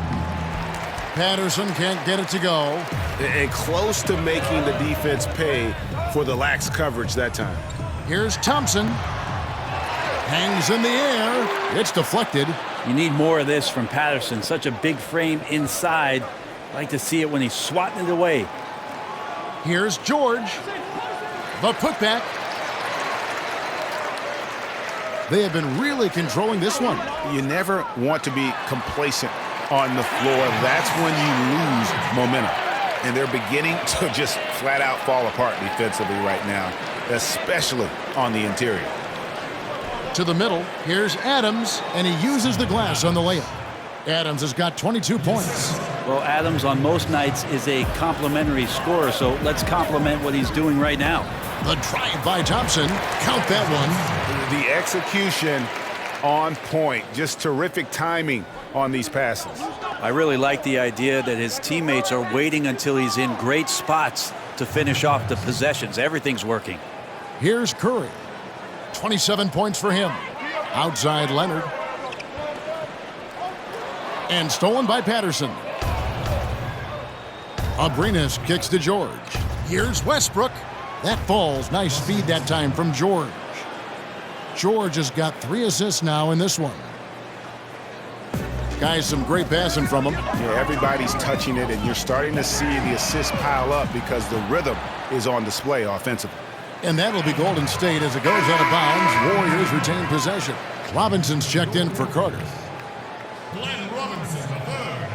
Patterson can't get it to go. And close to making the defense pay for the lax coverage that time. Here's Thompson. Hangs in the air. It's deflected. You need more of this from Patterson. Such a big frame inside. I like to see it when he's swatting it away. Here's George. The putback. They have been really controlling this one. You never want to be complacent on the floor. That's when you lose momentum. And they're beginning to just flat out fall apart defensively right now, especially on the interior. To the middle, here's Adams, and he uses the glass on the layup. Adams has got 22 points. Well, Adams on most nights is a complimentary scorer, so let's compliment what he's doing right now. The drive by Thompson. Count that one. The execution on point. Just terrific timing on these passes. I really like the idea that his teammates are waiting until he's in great spots to finish off the possessions. Everything's working. Here's Curry. 27 points for him. Outside Leonard. And stolen by Patterson. Abrinas kicks to George. Here's Westbrook. That falls. Nice speed that time from George. George has got 3 assists now in this one. Guys, some great passing from him. Yeah, everybody's touching it, and you're starting to see the assists pile up because the rhythm is on display offensively. And that'll be Golden State as it goes out of bounds. Warriors retain possession. Robinson's checked in for Carter. Glenn Robinson, the third.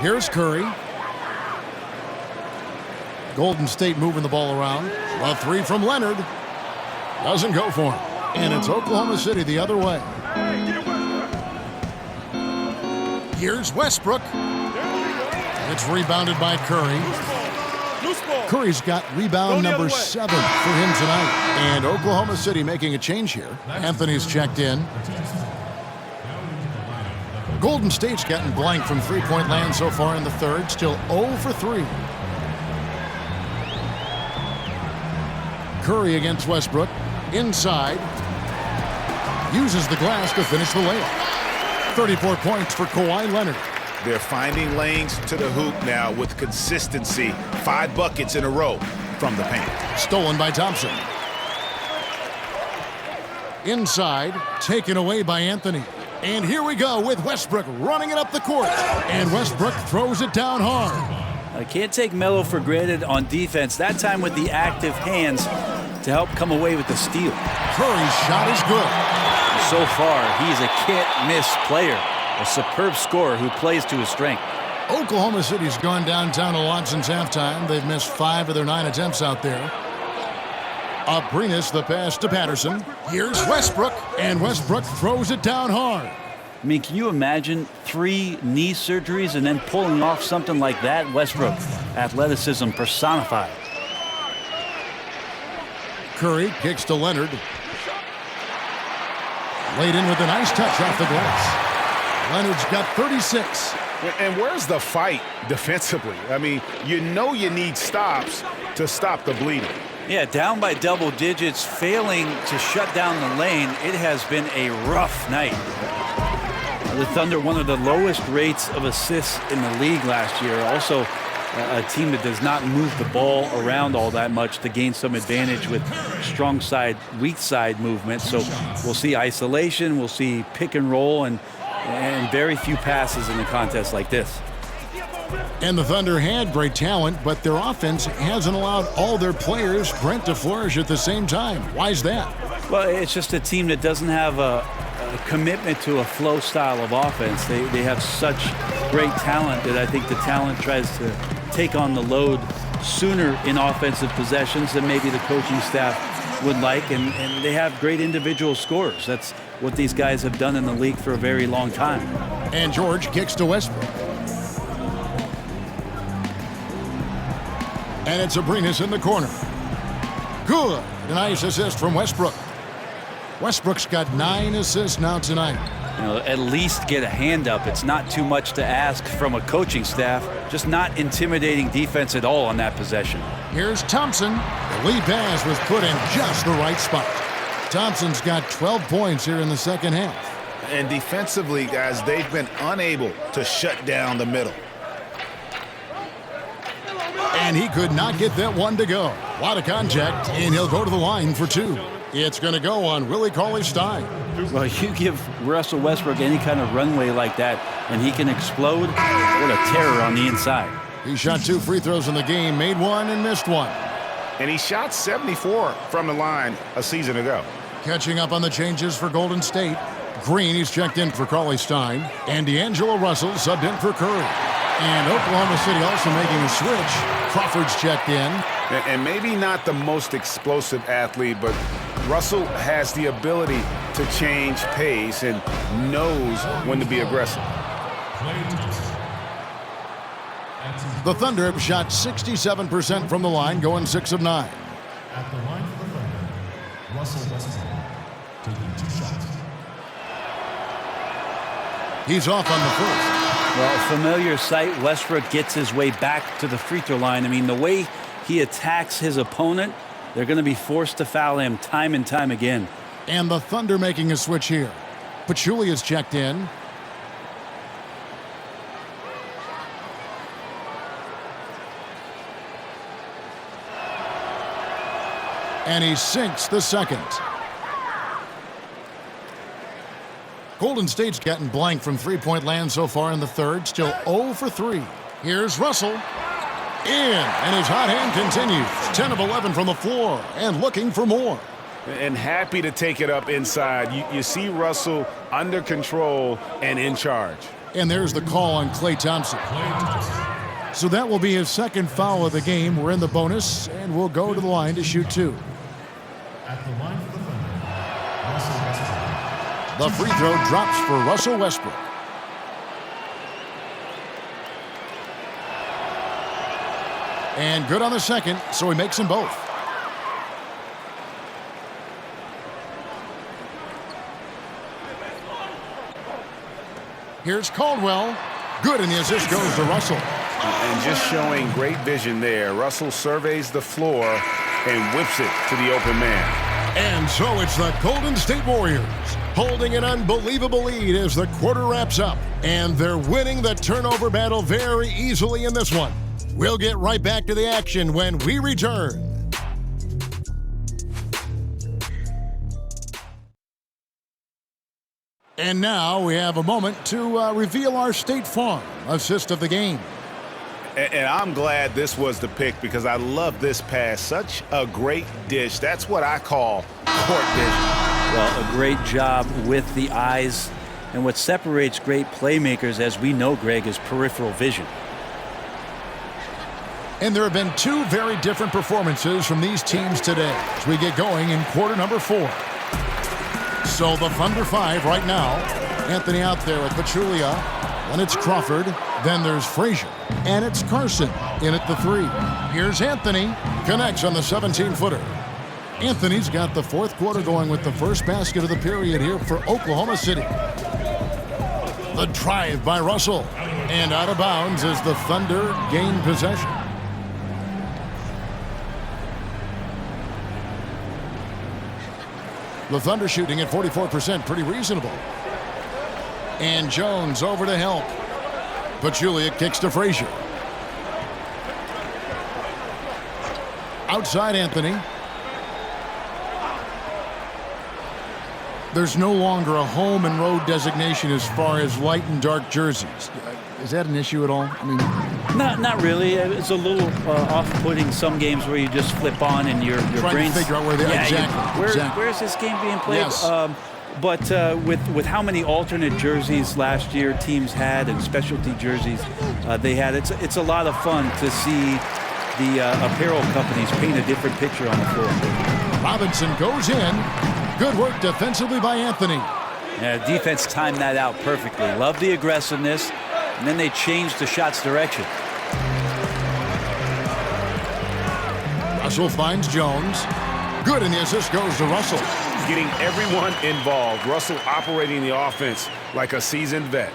Here's Curry. Golden State moving the ball around. A three from Leonard. Doesn't go for him. And it's Oklahoma City the other way. Here's Westbrook. It's rebounded by Curry. Curry's got rebound number 7 for him tonight. And Oklahoma City making a change here. Anthony's checked in. Golden State's gotten blank from three-point land so far in the third. Still 0 for 3. Curry against Westbrook. Inside. Uses the glass to finish the layup. 34 points for Kawhi Leonard. They're finding lanes to the hoop now with consistency. 5 buckets in a row from the paint. Stolen by Thompson. Inside. Taken away by Anthony. And here we go with Westbrook running it up the court. And Westbrook throws it down hard. I can't take Melo for granted on defense. That time with the active hands to help come away with the steal. Curry's shot is good. So far, he's a can't-miss player. A superb scorer who plays to his strength. Oklahoma City's gone downtown a lot since halftime. They've missed 5 of their 9 attempts out there. Abrinas the pass to Patterson. Here's Westbrook, and Westbrook throws it down hard. I mean, can you imagine 3 knee surgeries and then pulling off something like that? Westbrook, athleticism personified. Curry kicks to Leonard. Laid in with a nice touch off the glass. Leonard's got 36. And where's the fight defensively? I mean, you know you need stops to stop the bleeding. Yeah, down by double digits, failing to shut down the lane. It has been a rough night. The Thunder, one of the lowest rates of assists in the league last year. Also, a team that does not move the ball around all that much to gain some advantage with strong side, weak side movement. So we'll see isolation, we'll see pick and roll, and very few passes in a contest like this. And the Thunder had great talent, but their offense hasn't allowed all their players, Brent, to flourish at the same time. Why is that? Well, it's just a team that doesn't have a commitment to a flow style of offense. They have such great talent that I think the talent tries to take on the load sooner in offensive possessions than maybe the coaching staff would like, and they have great individual scorers. That's what these guys have done in the league for a very long time. And George kicks to Westbrook. And it's Abrinas in the corner. Good. A nice assist from Westbrook. Westbrook's got 9 assists now tonight. You know, at least get a hand up. It's not too much to ask from a coaching staff. Just not intimidating defense at all on that possession. Here's Thompson. The lead pass was put in just the right spot. Thompson's got 12 points here in the second half. And defensively, guys, they've been unable to shut down the middle. And he could not get that one to go. A lot of contact, and he'll go to the line for 2. It's going to go on Willie Cauley-Stein. Well, you give Russell Westbrook any kind of runway like that, and he can explode. What a terror on the inside. He shot 2 free throws in the game, made 1 and missed 1. And he shot 74 from the line a season ago. Catching up on the changes for Golden State. Green, he's checked in for Cauley-Stein. And D'Angelo Russell subbed in for Curry. And Oklahoma City also making a switch. Crawford's checked in. And maybe not the most explosive athlete, but Russell has the ability to change pace and knows when to be aggressive. The Thunder have shot 67% from the line, going 6 of 9. At the line for the Thunder, Russell Westbrook taking 2 shots. He's off on the first. Well, familiar sight. Westbrook gets his way back to the free throw line. I mean, the way he attacks his opponent, they're going to be forced to foul him time and time again. And the Thunder making a switch here. Pachulia's checked in. And he sinks the second. Golden State's gotten blank from three-point land so far in the third. Still 0 for 3. Here's Russell. In, and his hot hand continues. 10 of 11 from the floor, and looking for more. And happy to take it up inside. You see Russell under control and in charge. And there's the call on Klay Thompson. So that will be his second foul of the game. We're in the bonus, and we'll go to the line to shoot 2. At the line for the Thunder, Russell Westbrook. The free throw drops for Russell Westbrook. And good on the second, so he makes them both. Here's Caldwell. Good, and the assist goes to Russell. And just showing great vision there. Russell surveys the floor and whips it to the open man. And so it's the Golden State Warriors holding an unbelievable lead as the quarter wraps up. And they're winning the turnover battle very easily in this one. We'll get right back to the action when we return. And now we have a moment to reveal our State Farm assist of the game. And I'm glad this was the pick because I love this pass. Such a great dish. That's what I call court vision. Well, a great job with the eyes. And what separates great playmakers, as we know, Greg, is peripheral vision. And there have been 2 very different performances from these teams today as we get going in quarter number 4. So the Thunder 5 right now. Anthony out there with Pachulia. Then it's Crawford. Then there's Frazier. And it's Carson in at the 3. Here's Anthony. Connects on the 17-footer. Anthony's got the fourth quarter going with the first basket of the period here for Oklahoma City. The drive by Russell. And out of bounds as the Thunder gain possession. The Thunder shooting at 44%, pretty reasonable. And Jones over to help. Pachulia kicks to Frazier. Outside Anthony. There's no longer a home and road designation as far as light and dark jerseys. Is that an issue at all? I mean, not really. It's a little off-putting some games where you just flip on and your trying brain's to figure out where they are. yeah, exactly. Where's this game being played? Yes. But with how many alternate jerseys last year teams had and specialty jerseys they had, it's a lot of fun to see the apparel companies paint a different picture on the floor. Robinson goes in. Good work defensively by Anthony. Defense timed that out perfectly. Love the aggressiveness, and then they changed the shot's direction. Russell finds Jones. Good, and the assist goes to Russell. Getting everyone involved. Russell operating the offense like a seasoned vet.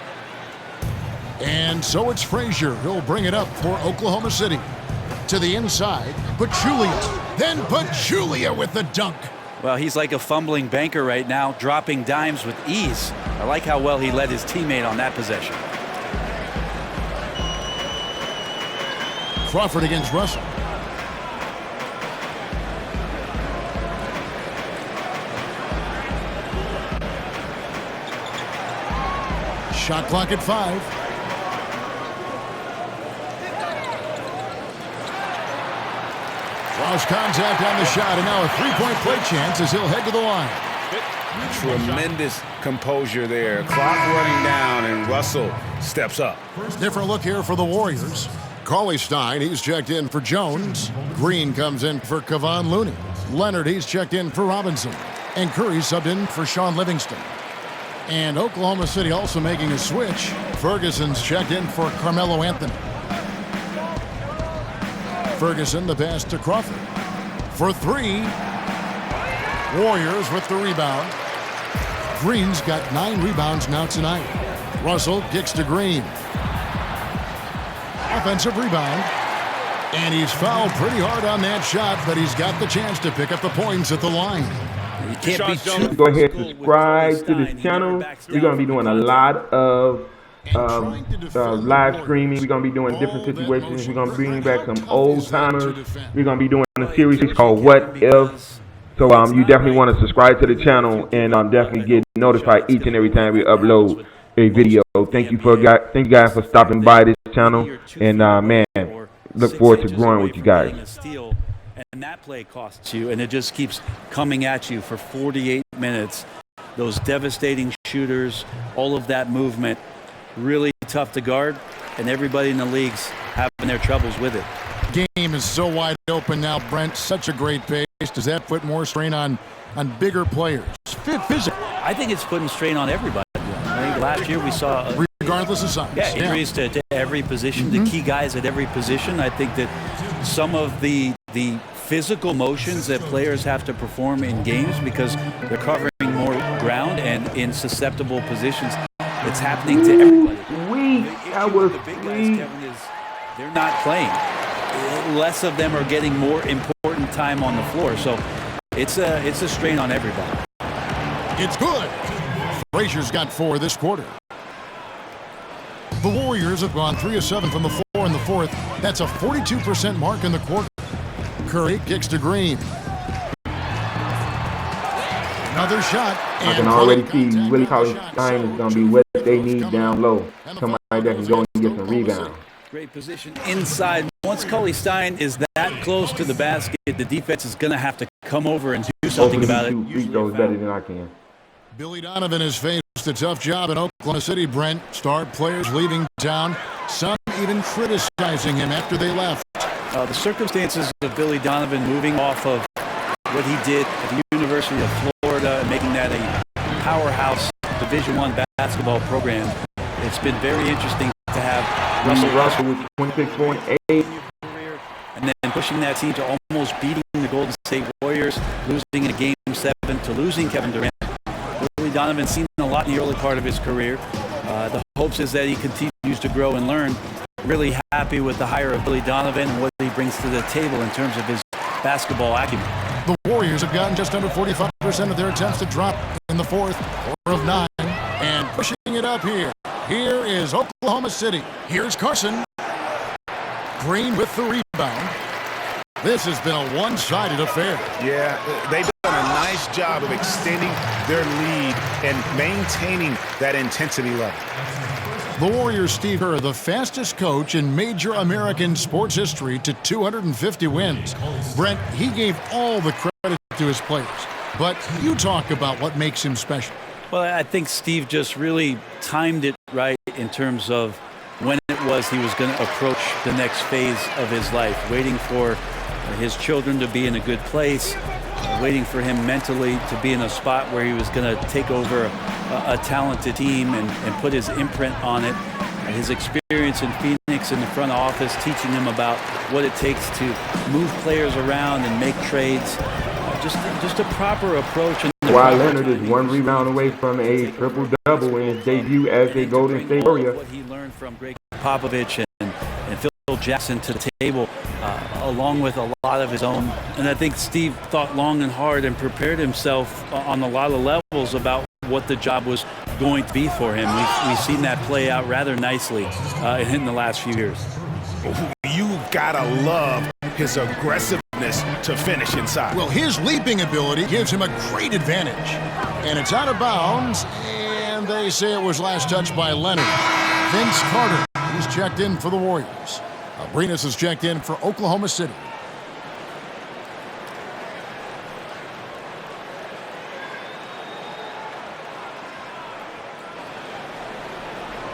And so it's Frazier. He'll bring it up for Oklahoma City. To the inside, Pachulia. Then Pachulia with the dunk. Well, he's like a fumbling banker right now, dropping dimes with ease. I like how well he led his teammate on that possession. Crawford against Russell. Shot clock at 5. Draws contact on the shot, and now a three-point play chance as he'll head to the line. Tremendous composure there. Clock running down, and Russell steps up. Different look here for the Warriors. Kawhi Stein, he's checked in for Jones. Green comes in for Kevon Looney. Leonard, he's checked in for Robinson. And Curry subbed in for Sean Livingston. And Oklahoma City also making a switch. Ferguson's checked in for Carmelo Anthony. Ferguson, the pass to Crawford. For 3. Warriors with the rebound. Green's got 9 rebounds now tonight. Russell kicks to Green. Offensive rebound. And he's fouled pretty hard on that shot, but he's got the chance to pick up the points at the line. You can't be too go ahead and subscribe to this channel. We're going to be doing a lot of live streaming. We're going to be doing different situations. We're going to bring back some old timers. We're going to be doing a series called What If. So you definitely want to subscribe to the channel and definitely get notified each and every time we upload a video. Thank you guys for stopping by this channel, and man, look forward to growing with you guys. And that play costs you, and it just keeps coming at you for 48 minutes. Those devastating shooters, all of that movement, really tough to guard, and everybody in the league's having their troubles with it. Game is so wide open now, Brent. Such a great pace. Does that put more strain on bigger players? Physical. I think it's putting strain on everybody. I think last year we saw regardless of size. Yeah, injuries to every position, the key guys at every position. I think that some of the physical motions that players have to perform in games because they're covering more ground and in susceptible positions, it's happening to everybody. The big guys, Kevin, is they're not playing. Less of them are getting more important time on the floor, so it's a strain on everybody. It's good. Frazier's got 4 this quarter. The Warriors have gone 3 of 7 from the floor in the fourth. That's a 42% mark in the quarter. Curry kicks to Green. Another shot. I can already see Willie Cauley-Stein is going to be what they need down low. Somebody that can go and get some rebounds. Great position inside. Once Cauley-Stein is that close to the basket, the defense is going to have to come over and do something about it. Free throws better than I can. Billy Donovan has faced a tough job in Oklahoma City, Brent. Star players leaving town. Some even criticizing him after they left. The circumstances of Billy Donovan moving off of what he did at the University of Florida and making that a powerhouse Division I basketball program, it's been very interesting to have Russell with 26.8. And then pushing that team to almost beating the Golden State Warriors, losing in a Game 7 to losing Kevin Durant. Billy Donovan seen a lot in the early part of his career. The hopes is that he continues to grow and learn. Really happy with the hire of Billy Donovan and what he brings to the table in terms of his basketball acumen. The Warriors have gotten just under 45% of their attempts to drop in the fourth, 4 of 9, and pushing it up here. Here is Oklahoma City. Here's Carson. Green with the rebound. This has been a one-sided affair. Yeah, they've done a nice job of extending their lead and maintaining that intensity level. The Warriors' Steve Kerr, the fastest coach in major American sports history to 250 wins. Brent, he gave all the credit to his players. But you talk about what makes him special. Well, I think Steve just really timed it right in terms of when it was he was going to approach the next phase of his life, waiting for his children to be in a good place, waiting for him mentally to be in a spot where he was going to take over a talented team and put his imprint on it. His experience in Phoenix in the front office, teaching him about what it takes to move players around and make trades. Just a proper approach. Kawhi Leonard is 1 rebound away from a triple-double in his debut as a Golden State Warrior. What he learned from Greg Popovich and Phil Jackson to the table, along with a lot of his own. And I think Steve thought long and hard and prepared himself on a lot of levels about what the job was going to be for him. We've seen that play out rather nicely in the last few years. You gotta love his aggressiveness to finish inside. Well, his leaping ability gives him a great advantage. And it's out of bounds, and they say it was last touched by Leonard. Vince Carter, he's checked in for the Warriors. Abrinas is checked in for Oklahoma City.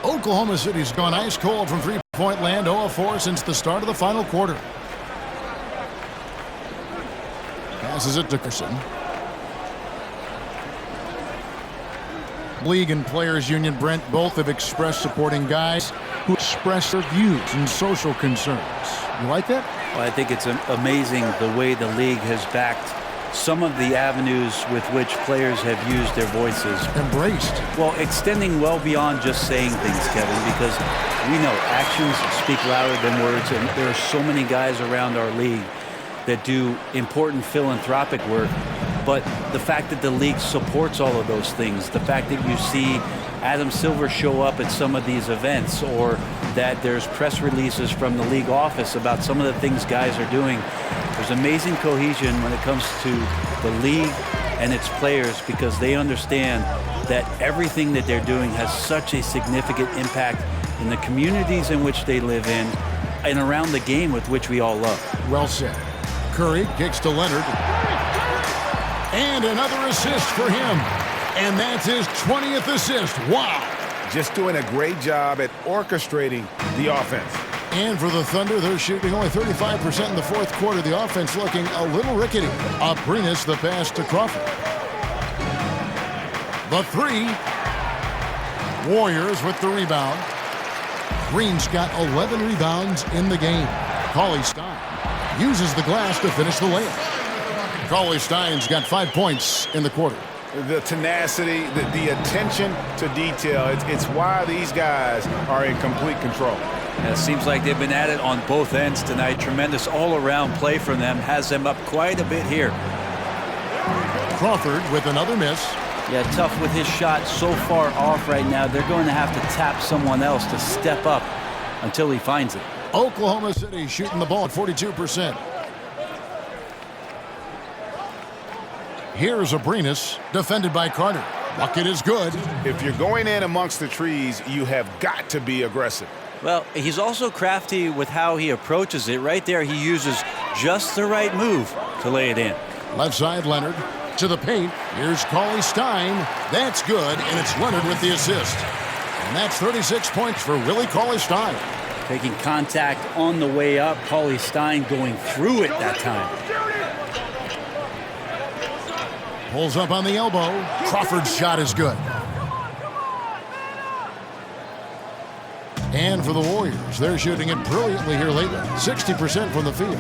Oklahoma City's gone ice cold from three-point land, 0 of 4 since the start of the final quarter. Passes it to Dickerson. League and Players Union, Brent, both have expressed supporting guys who express their views and social concerns. You like that? Well, I think it's amazing the way the league has backed some of the avenues with which players have used their voices. Embraced. Well, extending well beyond just saying things, Kevin, because we know actions speak louder than words, and there are so many guys around our league that do important philanthropic work. But the fact that the league supports all of those things, the fact that you see Adam Silver show up at some of these events, or that there's press releases from the league office about some of the things guys are doing, there's amazing cohesion when it comes to the league and its players, because they understand that everything that they're doing has such a significant impact in the communities in which they live in and around the game with which we all love. Well said. Curry kicks to Leonard. And another assist for him. And that's his 20th assist. Wow. Just doing a great job at orchestrating the offense. And for the Thunder, they're shooting only 35% in the fourth quarter. The offense looking a little rickety. Abrinas the pass to Crawford. The three. Warriors with the rebound. Green's got 11 rebounds in the game. Kawhi Stein uses the glass to finish the layup. Kawhi Stein's got 5 points in the quarter. The tenacity, the attention to detail, it's why these guys are in complete control. It seems like they've been at it on both ends tonight. Tremendous all-around play from them. Has them up quite a bit here. Crawford with another miss. Yeah, tough with his shot so far off right now. They're going to have to tap someone else to step up until he finds it. Oklahoma City shooting the ball at 42%. Here's Abrinas, defended by Carter. Bucket is good. If you're going in amongst the trees, you have got to be aggressive. Well, he's also crafty with how he approaches it. Right there, he uses just the right move to lay it in. Left side, Leonard to the paint. Here's Kawhi Stein. That's good, and it's Leonard with the assist. And that's 36 points for Willie Kawhi Stein. Taking contact on the way up. Kawhi Stein going through it that time. Pulls up on the elbow. Crawford's shot is good. And for the Warriors, they're shooting it brilliantly here lately. 60% from the field.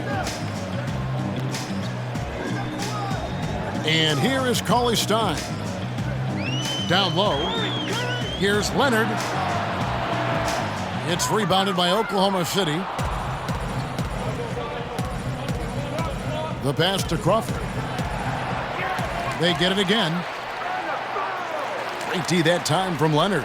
And here is Kawhi Stein. Down low. Here's Leonard. It's rebounded by Oklahoma City. The pass to Crawford. They get it again. Great D that time from Leonard.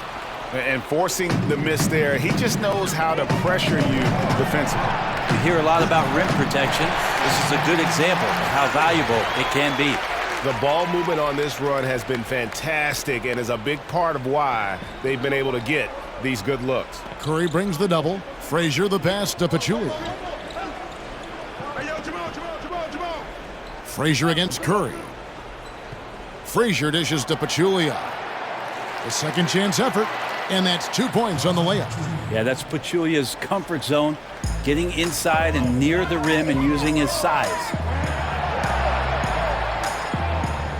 And forcing the miss there, he just knows how to pressure you defensively. You hear a lot about rim protection. This is a good example of how valuable it can be. The ball movement on this run has been fantastic and is a big part of why they've been able to get these good looks. Curry brings the double. Frazier the pass to Pachulia. Frazier against Curry. Frazier dishes to Pachulia. A second chance effort, and that's 2 points on the layup. Yeah, that's Pachulia's comfort zone, getting inside and near the rim and using his size.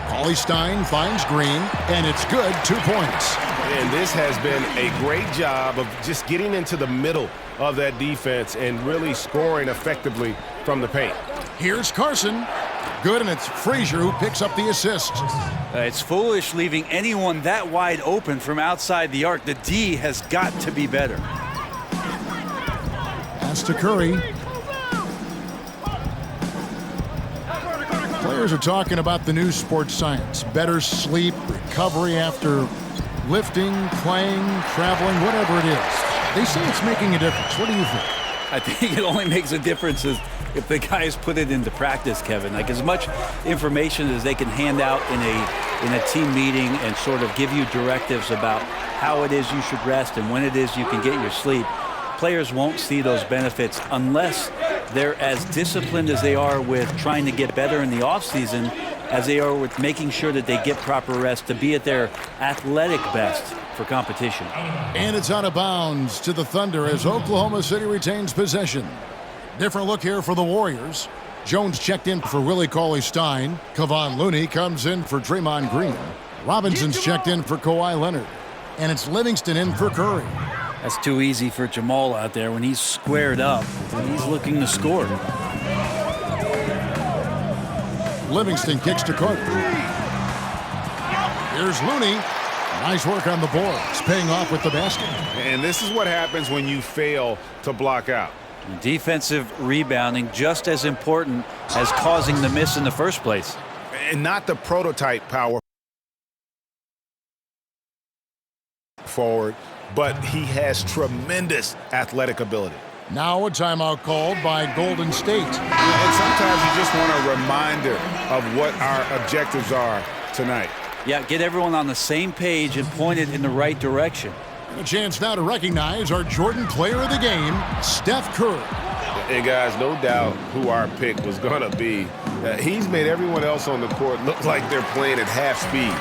Kawhi Stein finds Green, and it's good, 2 points. And this has been a great job of just getting into the middle of that defense and really scoring effectively from the paint. Here's Carson. Good, and it's Frazier who picks up the assist. It's foolish leaving anyone that wide open from outside the arc. The D has got to be better. Pass to Curry. Players are talking about the new sports science. Better sleep, recovery after lifting, playing, traveling, whatever it is. They say it's making a difference. What do you think? I think it only makes a difference if the guys put it into practice, Kevin. Like, as much information as they can hand out in a team meeting and sort of give you directives about how it is you should rest and when it is you can get your sleep, players won't see those benefits unless they're as disciplined as they are with trying to get better in the offseason as they are with making sure that they get proper rest to be at their athletic best for competition. And it's out of bounds to the Thunder as Oklahoma City retains possession. Different look here for the Warriors. Jones checked in for Willie Cauley-Stein. Kevon Looney comes in for Draymond Green. Robinson's checked in for Kawhi Leonard. And it's Livingston in for Curry. That's too easy for Jamal out there when he's squared up and he's looking to score. Livingston kicks to Carter. Here's Looney. Nice work on the boards, paying off with the basket. And this is what happens when you fail to block out. Defensive rebounding just as important as causing the miss in the first place. And not the prototype power forward, but he has tremendous athletic ability. Now a timeout called by Golden State. And sometimes you just want a reminder of what our objectives are tonight. Yeah, get everyone on the same page and point it in the right direction. A chance now to recognize our Jordan player of the game, Steph Curry. And guys, no doubt who our pick was going to be. He's made everyone else on the court look like they're playing at half speed.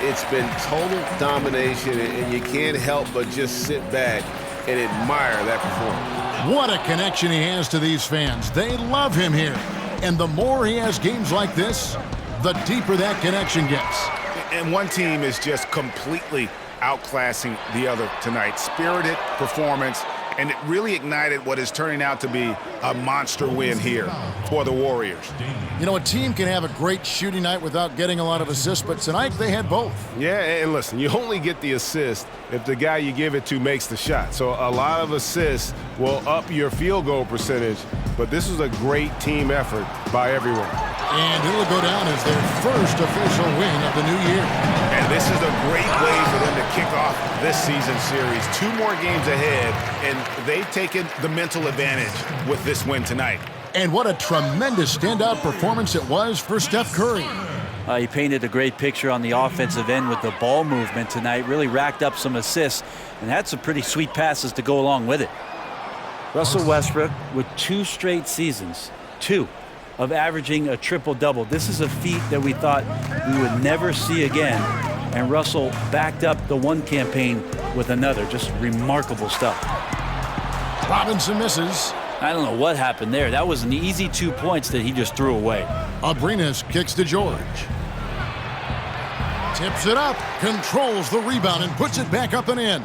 It's been total domination, and you can't help but just sit back and admire that performance. What a connection he has to these fans. They love him here. And the more he has games like this, the deeper that connection gets. And one team is just completely outclassing the other tonight. Spirited performance, and it really ignited what is turning out to be a monster win here for the Warriors. You know, a team can have a great shooting night without getting a lot of assists, but tonight they had both. Yeah, and listen, you only get the assist if the guy you give it to makes the shot. So a lot of assists will up your field goal percentage, but this was a great team effort by everyone. And it'll go down as their first official win of the new year. And this is a great way for them to kick off this season series. 2 more games ahead, and they've taken the mental advantage with this win tonight. And what a tremendous standout performance it was for Steph Curry. He painted a great picture on the offensive end with the ball movement tonight, really racked up some assists, and had some pretty sweet passes to go along with it. Russell Westbrook with 2 straight seasons, 2, of averaging a triple-double. This is a feat that we thought we would never see again, and Russell backed up the one campaign with another. Just remarkable stuff. Robinson misses. I don't know what happened there. That was an easy 2 points that he just threw away. Abrinas kicks to George. Tips it up, controls the rebound, and puts it back up and in.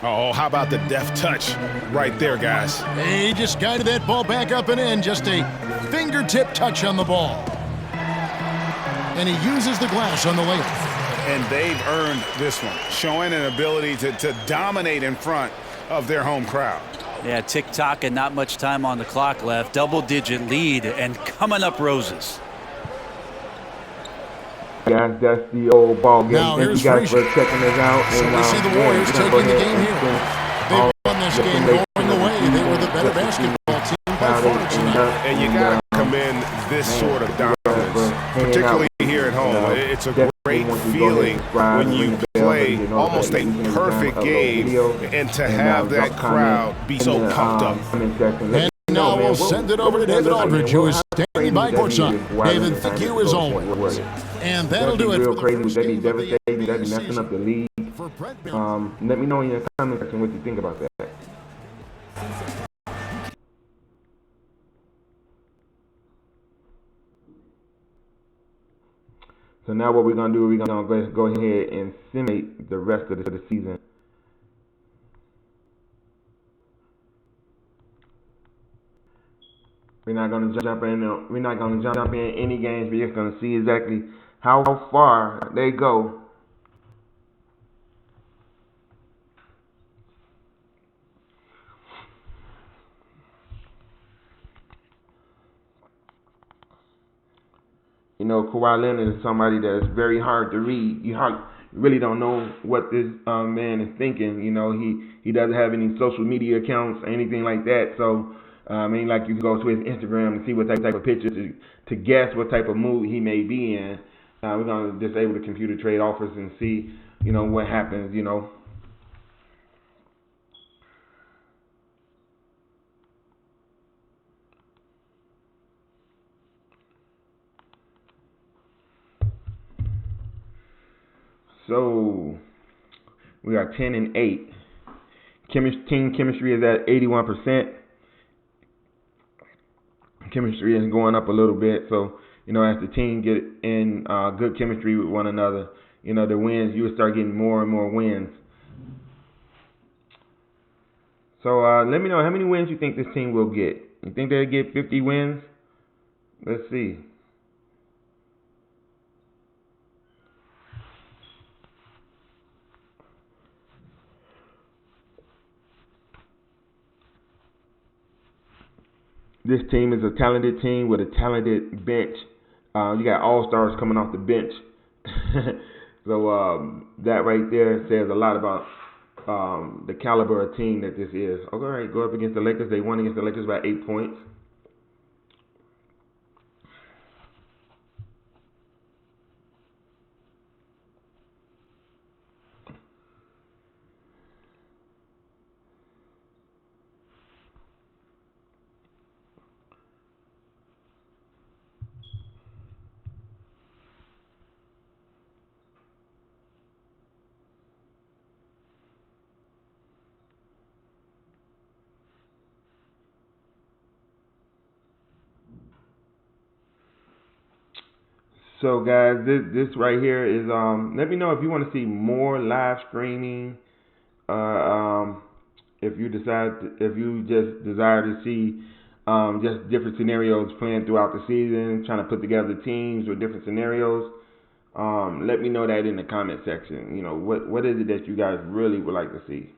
Oh, how about the deft touch right there, guys? He just guided that ball back up and in. Just a fingertip touch on the ball. And he uses the glass on the layup. And they've earned this one, showing an ability to dominate in front of their home crowd. Yeah, tick-tock and not much time on the clock left. Double-digit lead and coming up roses. Guys, that's the old ball game. Now, Thank you guys for checking us out. So we see the Warriors taking the game here. They won this game going away. They were the better basketball team by far tonight. And you got to commend this sort of dominance, particularly here at home. It's a great feeling when you play almost a perfect game and to have that crowd be so pumped up. And now Now we'll send it over to David Aldridge, who is standing by courtside. David, thank you as always. And that'll do it. Real crazy. That'd be devastating. That'd be messing up the league. Let me know in your comment section what you think about that. So now what we're going to do, we're going to go ahead and simulate the rest of the season. We're not going to jump in. We're not going to jump in any games. We're just going to see exactly how far they go. You know, Kawhi Leonard is somebody that's very hard to read. You really don't know what this man is thinking. You know, he doesn't have any social media accounts or anything like that. So, like you can go to his Instagram and see what type of pictures to guess what type of mood he may be in. We're going to disable the computer trade offers and see, you know, what happens, you know. So we are 10-8. Team chemistry is at 81%. Chemistry is going up a little bit. So, you know, as the team get in good chemistry with one another, you know, the wins, you will start getting more and more wins. So let me know how many wins you think this team will get. You think they'll get 50 wins? Let's see. This team is a talented team with a talented bench. You got all-stars coming off the bench. So that right there says a lot about the caliber of team that this is. Okay, all right, go up against the Lakers. They won against the Lakers by 8 points. So guys, this right here is let me know if you want to see more live streaming. If you just desire to see just different scenarios playing throughout the season, trying to put together teams with different scenarios, let me know that in the comment section. You know, what is it that you guys really would like to see?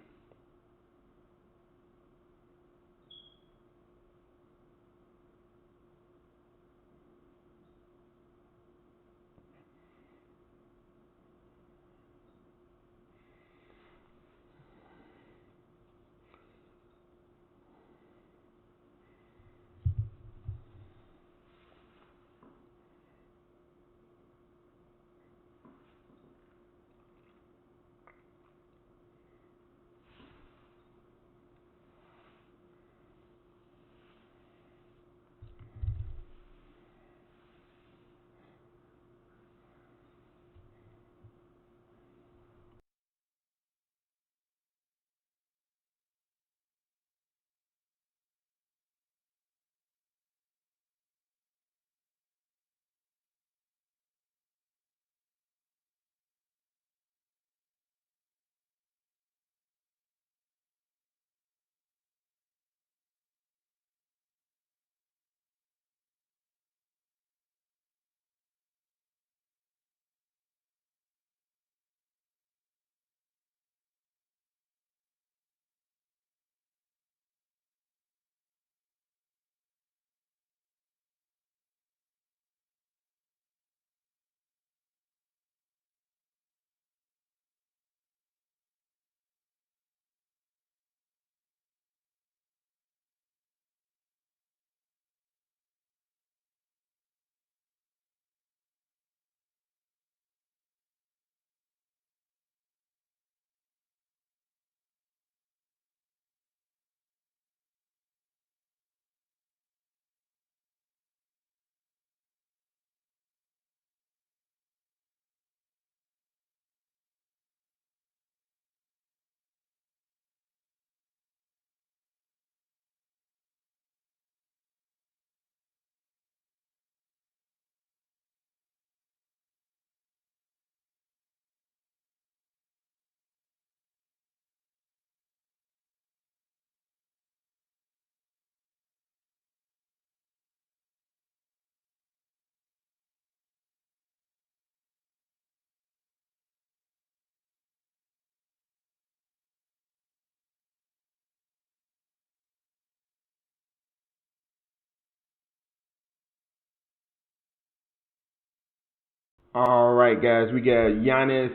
All right, guys, we got Giannis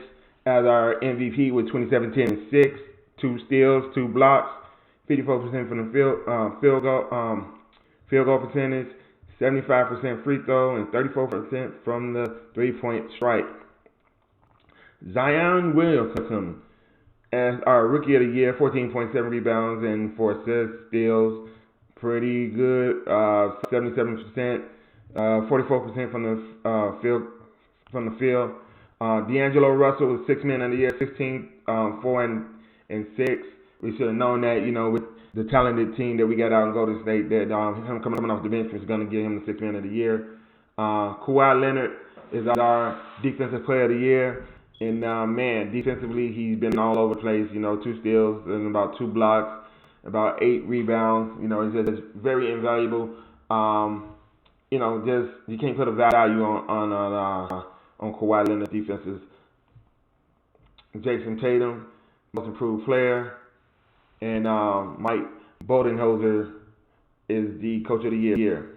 as our MVP with 27, 10, and 6, 2 steals, 2 blocks, 54% from the field goal percentage, 75% free throw, and 34% from the three-point strike. Zion Williamson as our Rookie of the Year, 14.7 rebounds and 4 assists, steals, pretty good, 77%, 44% from the field. D'Angelo Russell was 6 Man of the Year, 16, 4 and 6. We should have known that, with the talented team that we got out in Golden State, that him coming off the bench was going to give him the 6 Man of the Year. Kawhi Leonard is our Defensive Player of the Year. And, defensively, he's been all over the place, 2 steals and about 2 blocks, about 8 rebounds. He's just very invaluable. You can't put a value on Kawhi Leonard defenses. Jason Tatum, most improved player. And Mike Budenholzer is the Coach of the Year.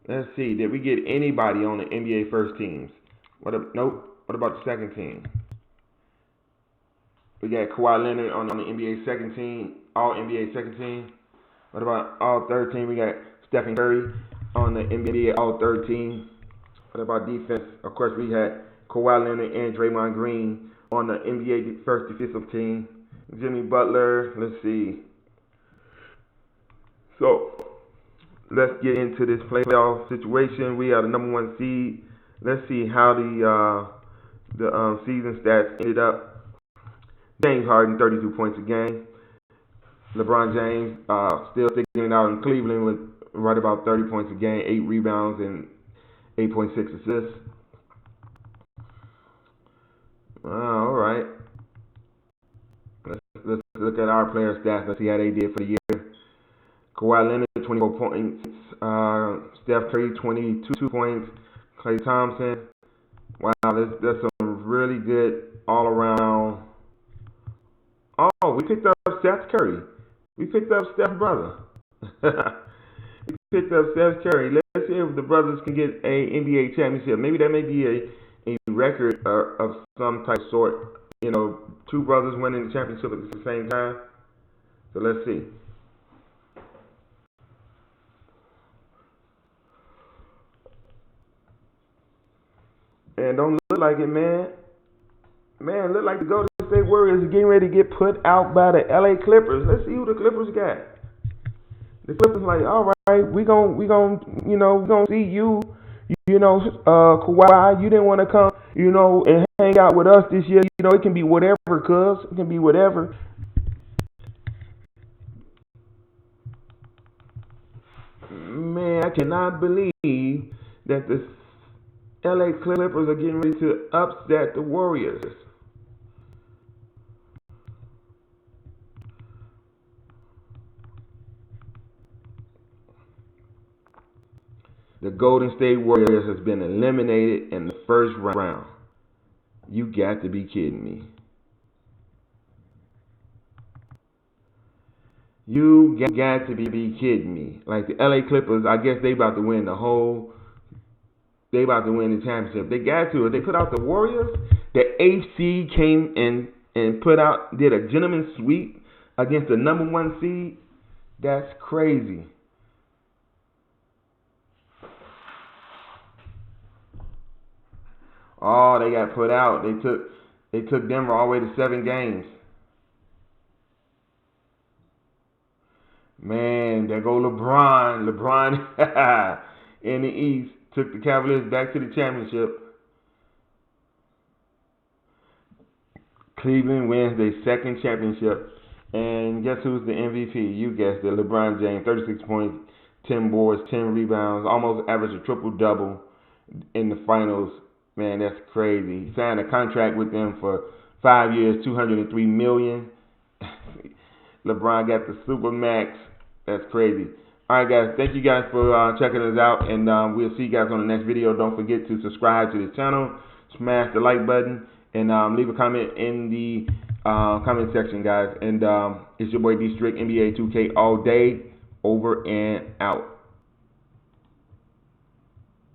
Let's see, did we get anybody on the NBA first teams? Nope. What about the second team? We got Kawhi Leonard on the NBA second team, all NBA second team. What about all third team? We got Stephen Curry on the NBA all third team. What about defense? Of course, we had Kawhi Leonard and Draymond Green on the NBA first defensive team. Jimmy Butler, let's see. So, let's get into this playoff situation. We are the number 1 seed. Let's see how the season stats ended up. James Harden, 32 points a game. LeBron James still sticking it out in Cleveland with right about 30 points a game, 8 rebounds, and 8.6 assists. All right. Let's look at our player stats. Let's see how they did for the year. Kawhi Leonard, 24 points. Steph Curry, 22 points. Klay Thompson. Wow, that's some really good all around. Oh, we picked up Steph Curry. We picked up Steph's brother. We picked up Steph Curry. Let's see if the brothers can get a NBA championship. Maybe that may be a record of some type sort. 2 brothers winning the championship at the same time. So let's see. And don't look like it, man. Man, look like the Golden State Warriors are getting ready to get put out by the LA Clippers. Let's see who the Clippers got. The Clippers like, all right, we gon' see you, Kawhi. You didn't want to come, and hang out with us this year. It can be whatever, cuz. It can be whatever. Man, I cannot believe that the LA Clippers are getting ready to upset the Warriors. The Golden State Warriors has been eliminated in the first round. You got to be kidding me. You got to be kidding me. Like the LA Clippers, I guess they about to win They about to win the championship. They got to. They put out the Warriors. The AFC came and did a gentleman's sweep against the number 1 seed. That's crazy. Oh, they got put out. They took Denver all the way to 7 games. Man, there go LeBron. LeBron in the East took the Cavaliers back to the championship. Cleveland wins their 2nd championship. And guess who's the MVP? You guessed it, LeBron James. 36 points, 10 boards, 10 rebounds, almost averaged a triple-double in the finals. Man, that's crazy. He signed a contract with them for 5 years, $203 million. LeBron got the super max. That's crazy. All right, guys. Thank you guys for checking us out, and we'll see you guys on the next video. Don't forget to subscribe to this channel, smash the like button, and leave a comment in the comment section, guys. And it's your boy D Strick, NBA 2K all day, over and out.